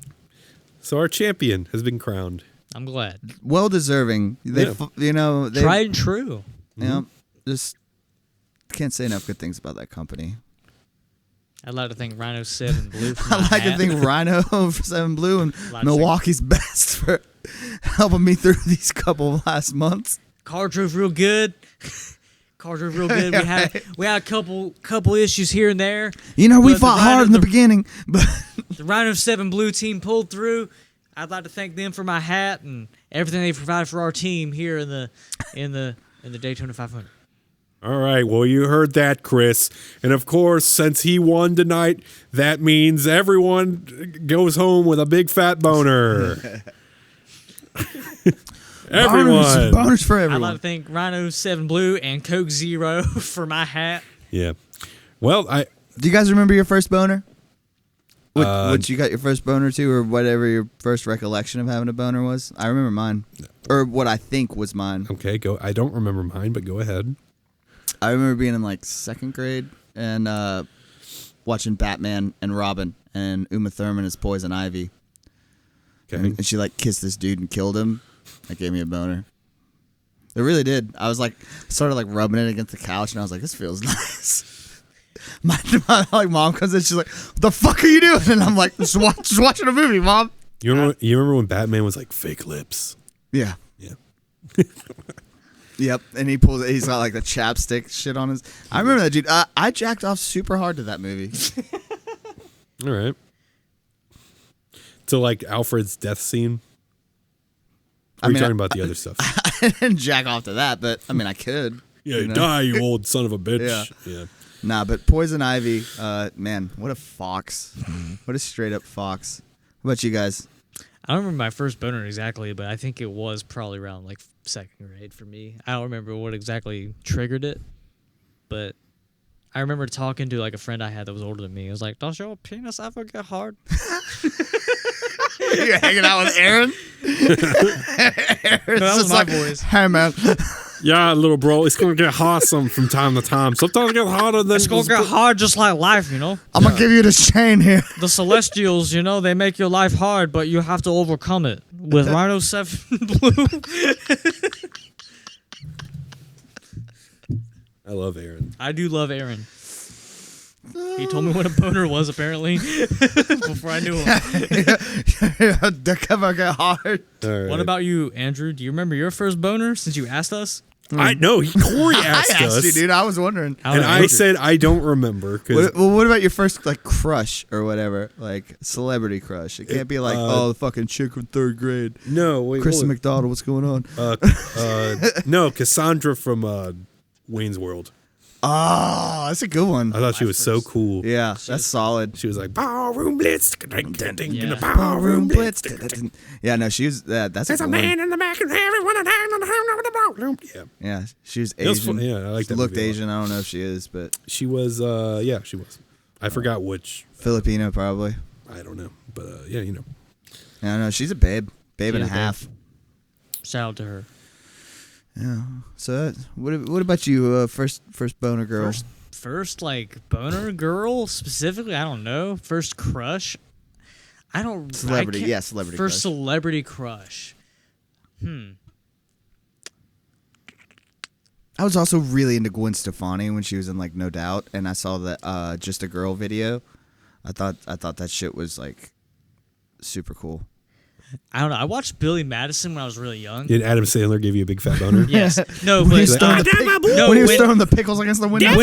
Speaker 1: So our champion has been crowned.
Speaker 2: I'm glad.
Speaker 3: Well deserving. They,
Speaker 2: tried and true.
Speaker 3: Yeah. just can't say enough good things about that company.
Speaker 2: I'd like to thank Rhino 7 Blue for
Speaker 3: I
Speaker 2: my
Speaker 3: like to
Speaker 2: hat.
Speaker 3: think Rhino for 7 Blue and
Speaker 2: Lots
Speaker 3: Milwaukee's best for helping me through these couple of last months.
Speaker 2: Car drove real good. We had a couple issues here and there.
Speaker 3: You know, we
Speaker 2: But
Speaker 3: fought hard in the beginning, but
Speaker 2: The Rhino 7 Blue team pulled through. I'd like to thank them for my hat and everything they provided for our team here in the Daytona 500.
Speaker 1: All right, well, you heard that, Chris. And of course, since he won tonight, that means everyone goes home with a big fat boner. Everyone.
Speaker 3: boners for
Speaker 2: I'd
Speaker 3: everyone.
Speaker 2: like to thank Rhino 7 Blue and Coke Zero for my hat.
Speaker 1: Yeah. Well,
Speaker 3: Do you guys remember your first boner? What you got your first boner to, or whatever your first recollection of having a boner was? I remember mine, or what I think was mine.
Speaker 1: okay, go. I don't remember mine, but go ahead.
Speaker 3: I remember being in like second grade and watching Batman and Robin, and Uma Thurman as Poison Ivy.
Speaker 1: Okay.
Speaker 3: And she like kissed this dude and killed him. That gave me a boner. It really did. I was like, started like rubbing it against the couch, and I was like, this feels nice. My like mom comes in, she's like, what the fuck are you doing? And I'm like, just watching a movie, Mom.
Speaker 1: You remember when Batman was like fake lips?
Speaker 3: Yeah.
Speaker 1: Yeah.
Speaker 3: Yep. And he's got like the chapstick shit on his. I remember that dude. I jacked off super hard to that movie.
Speaker 1: All right. So like Alfred's death scene? Or are you talking about the other stuff?
Speaker 3: I didn't jack off to that, but I mean, I could.
Speaker 1: Yeah,
Speaker 3: you know?
Speaker 1: die, you old son of a bitch. Yeah.
Speaker 3: Nah, but Poison Ivy, man, what a fox. What a straight up fox. What about you guys?
Speaker 2: I don't remember my first boner exactly, but I think it was probably around like second grade for me. I don't remember what exactly triggered it, but I remember talking to like a friend I had that was older than me. It was like, does your penis ever get hard?
Speaker 3: You're hanging out with Aaron?
Speaker 2: No, that was my voice.
Speaker 3: Hey, man.
Speaker 1: Yeah, little bro, it's gonna get hot from time to time. Sometimes it gets hotter than
Speaker 2: It's gonna get hard just like life, you know?
Speaker 3: I'm going to give you this chain here.
Speaker 2: The Celestials, you know, they make your life hard, but you have to overcome it. With Rhino 7 Blue.
Speaker 1: I love Aaron.
Speaker 2: I do love Aaron. He told me what a boner was, apparently, before I knew him.
Speaker 3: They're going to get hard.
Speaker 1: All right.
Speaker 2: What about you, Andrew? Do you remember your first boner since you asked us?
Speaker 1: I know. Cory asked
Speaker 3: I
Speaker 1: us.
Speaker 3: asked you, dude. I was wondering.
Speaker 2: How
Speaker 1: And
Speaker 2: about
Speaker 1: I
Speaker 2: Andrew?
Speaker 1: said I don't remember.
Speaker 3: What about your first like crush or whatever, like celebrity crush? It can't be like the fucking chick from third grade,
Speaker 1: No, wait.
Speaker 3: Kristen
Speaker 1: hold
Speaker 3: McDonald. What's going on?
Speaker 1: it. No, Cassandra from Wayne's World.
Speaker 3: Oh, that's a good one.
Speaker 1: I thought she was so cool.
Speaker 3: Yeah, that's solid.
Speaker 1: She was like, ballroom blitz, ding, ding, ding,
Speaker 2: Yeah.
Speaker 1: ballroom blitz.
Speaker 3: Yeah, no, she was. That's a
Speaker 1: There's a
Speaker 3: good
Speaker 1: man
Speaker 3: one.
Speaker 1: in the back and everyone down on the ballroom. Yeah,
Speaker 3: Yeah, she was
Speaker 1: It was
Speaker 3: Asian.
Speaker 1: fun. Yeah, I like that
Speaker 3: Looked
Speaker 1: movie a lot.
Speaker 3: Asian. I don't know if she is, but
Speaker 1: she was. Yeah, she was. I forgot which.
Speaker 3: Filipino probably.
Speaker 1: I don't know, but yeah, you know.
Speaker 3: I don't know. She's a babe and a
Speaker 2: She's a babe.
Speaker 3: half.
Speaker 2: Shout out to her.
Speaker 3: Yeah. So, what about you? First boner girl.
Speaker 2: First, like, boner girl, specifically, I don't know. First crush. I don't...
Speaker 3: Celebrity,
Speaker 2: I can't-
Speaker 3: yeah, celebrity
Speaker 2: First
Speaker 3: crush.
Speaker 2: celebrity crush.
Speaker 3: I was also really into Gwen Stefani when she was in like No Doubt, and I saw that Just a Girl video. I thought that shit was like super cool.
Speaker 2: I don't know. I watched Billy Madison when I was really young.
Speaker 1: Did Adam Sandler give you a big fat boner?
Speaker 2: Yes. No,
Speaker 3: When he
Speaker 2: but...
Speaker 3: was throwing the
Speaker 2: no,
Speaker 3: when he was
Speaker 2: when-
Speaker 3: throwing the pickles against the window.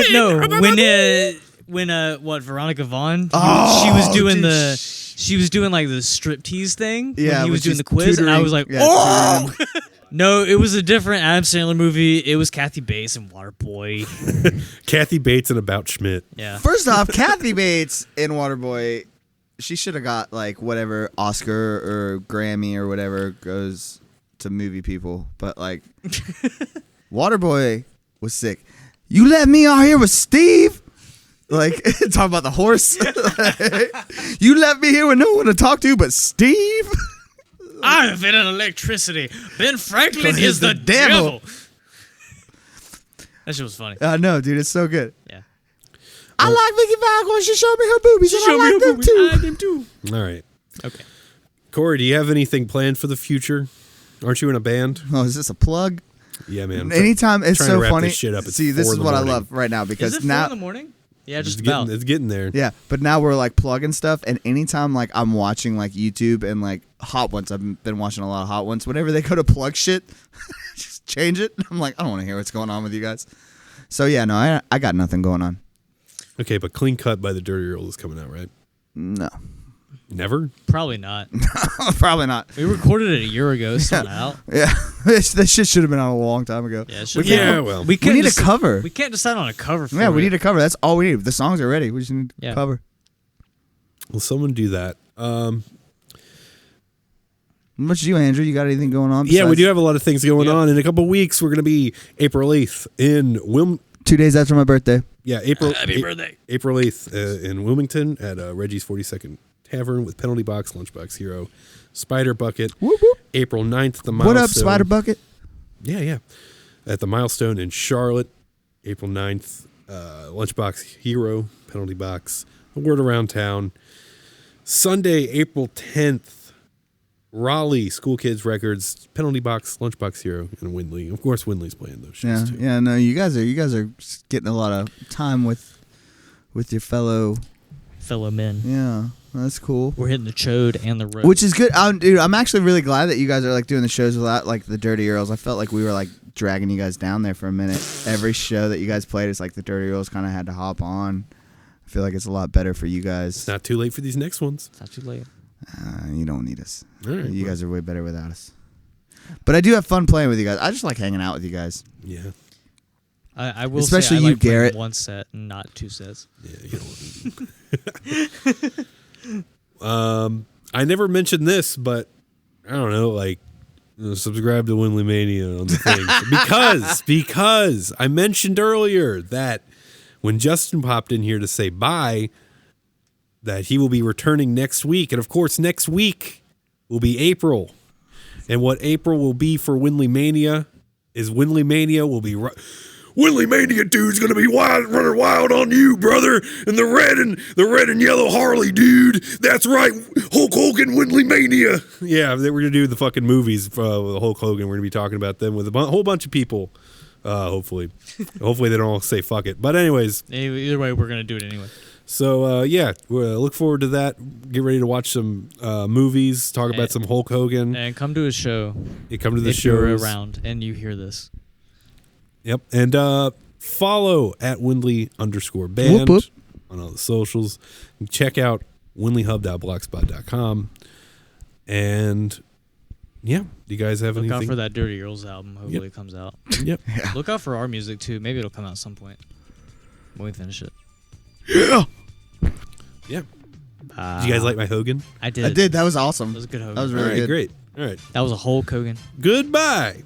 Speaker 2: When Veronica Vaughn,
Speaker 3: Oh,
Speaker 2: she was doing
Speaker 3: dude,
Speaker 2: she was doing like the striptease thing.
Speaker 3: Yeah,
Speaker 2: when he was
Speaker 3: which
Speaker 2: doing
Speaker 3: is
Speaker 2: the quiz, and I
Speaker 3: tutoring.
Speaker 2: was like,
Speaker 3: Yeah,
Speaker 2: oh.
Speaker 3: tutoring.
Speaker 2: No, it was a different Adam Sandler movie. It was Kathy Bates and Waterboy.
Speaker 1: Kathy Bates and About Schmidt.
Speaker 2: Yeah.
Speaker 3: First off, Kathy Bates in Waterboy, she should have got like whatever Oscar or Grammy or whatever goes to movie people. But like, Waterboy was sick. You let me out here with Steve. Like, talk about the horse. You left me here with no one to talk to but Steve.
Speaker 2: I invented electricity. Ben Franklin is the
Speaker 3: devil.
Speaker 2: devil. That shit was funny.
Speaker 3: No, dude, it's so good.
Speaker 2: Yeah.
Speaker 3: I like Vicky Vaughn when she showed me her boobies, and I like them too.
Speaker 2: I them too.
Speaker 1: All right.
Speaker 2: Okay.
Speaker 1: Cory, do you have anything planned for the future? Aren't you in a band?
Speaker 3: Oh, is this a plug?
Speaker 1: Yeah, man.
Speaker 3: Anytime it's
Speaker 1: trying
Speaker 3: so
Speaker 1: to wrap
Speaker 3: funny.
Speaker 1: this shit up at
Speaker 3: See, this
Speaker 1: 4
Speaker 3: is
Speaker 1: in the
Speaker 3: what I
Speaker 1: morning.
Speaker 3: love right now because
Speaker 2: Is it 4
Speaker 3: now
Speaker 2: in the morning? Yeah, just
Speaker 1: It's
Speaker 2: about.
Speaker 1: getting there.
Speaker 3: Yeah, but now we're like plugging stuff, and anytime like I'm watching like YouTube and like Hot Ones, I've been watching a lot of Hot Ones. Whenever they go to plug shit, just change it. I'm like, I don't want to hear what's going on with you guys. So yeah, no, I got nothing going on.
Speaker 1: Okay, but Clean Cut by the Dirty Earls is coming out, right?
Speaker 3: No,
Speaker 1: Never?
Speaker 2: Probably not.
Speaker 3: probably not.
Speaker 2: We recorded it a year ago. It's not out.
Speaker 3: Yeah, that shit should have been out a long time ago.
Speaker 2: Yeah, it should be
Speaker 1: Yeah,
Speaker 2: out.
Speaker 1: well.
Speaker 3: We
Speaker 2: can't
Speaker 3: need a
Speaker 2: dec-
Speaker 3: cover.
Speaker 2: We can't decide on a cover for
Speaker 3: Yeah, we
Speaker 2: it.
Speaker 3: need a cover. That's all we need. The songs are ready. We just need a cover.
Speaker 1: Will someone do that?
Speaker 3: What about you, Andrew? You got anything going on?
Speaker 1: Yeah, we
Speaker 3: besides-
Speaker 1: do have a lot of things going on. In a couple of weeks, we're going to be April 8th in
Speaker 3: 2 days after my birthday.
Speaker 1: April
Speaker 2: Happy birthday.
Speaker 1: April 8th in Wilmington at Reggie's 42nd Tavern with Penalty Box, Lunchbox Hero, Spider Bucket.
Speaker 3: Whoop, whoop.
Speaker 1: April 9th, the Milestone.
Speaker 3: What up, Spider Bucket?
Speaker 1: Yeah. At the Milestone in Charlotte. April 9th, Lunchbox Hero, Penalty Box, A Word Around Town. Sunday, April 10th, Raleigh, School Kids Records, Penalty Box, Lunchbox Hero, and Windley. Of course, Windley's playing those shows too.
Speaker 3: Yeah. No, you guys are getting a lot of time with your fellow
Speaker 2: men.
Speaker 3: Yeah, that's cool.
Speaker 2: We're hitting the chode and the road.
Speaker 3: Which is good, dude. I'm actually really glad that you guys are like doing the shows without like the Dirty Earls. I felt like we were like dragging you guys down there for a minute. Every show that you guys played, it's like the Dirty Earls kind of had to hop on. I feel like it's a lot better for you guys.
Speaker 1: It's not too late for these next ones.
Speaker 2: It's not too late.
Speaker 3: You don't need us.
Speaker 1: All right,
Speaker 3: You guys are way better without us. But I do have fun playing with you guys. I just like hanging out with you guys.
Speaker 1: Yeah.
Speaker 2: I will
Speaker 3: Especially
Speaker 2: say I
Speaker 3: you,
Speaker 2: like playing
Speaker 3: Garrett.
Speaker 2: one set and not 2 sets.
Speaker 1: Yeah, I never mentioned this, but I don't know, like subscribe to WindleyMania on the thing because I mentioned earlier that when Justin popped in here to say bye, that he will be returning next week, and of course next week will be April, and what April will be for WindleyMania is WindleyMania will be. WindleyMania dude's gonna be running wild on you, brother, and the red and yellow Harley dude. That's right, Hulk Hogan, WindleyMania. Yeah, we're gonna do the fucking movies with Hulk Hogan. We're gonna be talking about them with a whole bunch of people. Hopefully they don't all say fuck it. But anyways,
Speaker 2: Either way, we're gonna do it anyway.
Speaker 1: so look forward to that. Get ready to watch some movies. Talk about some Hulk Hogan.
Speaker 2: And come to a show.
Speaker 1: Come to the
Speaker 2: if you're
Speaker 1: shows.
Speaker 2: around and you hear this.
Speaker 1: Yep. And follow at Windley_band
Speaker 3: Whoop, whoop.
Speaker 1: on all the socials. And check out WindleyHub.blogspot.com. And do you guys have
Speaker 2: Look
Speaker 1: anything?
Speaker 2: out for that Dirty Earls album. Hopefully it comes out.
Speaker 1: Yep.
Speaker 2: Look out for our music too. Maybe it'll come out at some point when we finish it.
Speaker 3: Yeah.
Speaker 1: Yeah. Did you guys like my Hogan?
Speaker 2: I did.
Speaker 3: I did. That was awesome.
Speaker 2: That was a good Hogan.
Speaker 3: That was
Speaker 1: All
Speaker 3: really
Speaker 1: right,
Speaker 3: good.
Speaker 1: great. All right.
Speaker 2: That was a Hulk Hogan.
Speaker 1: Goodbye.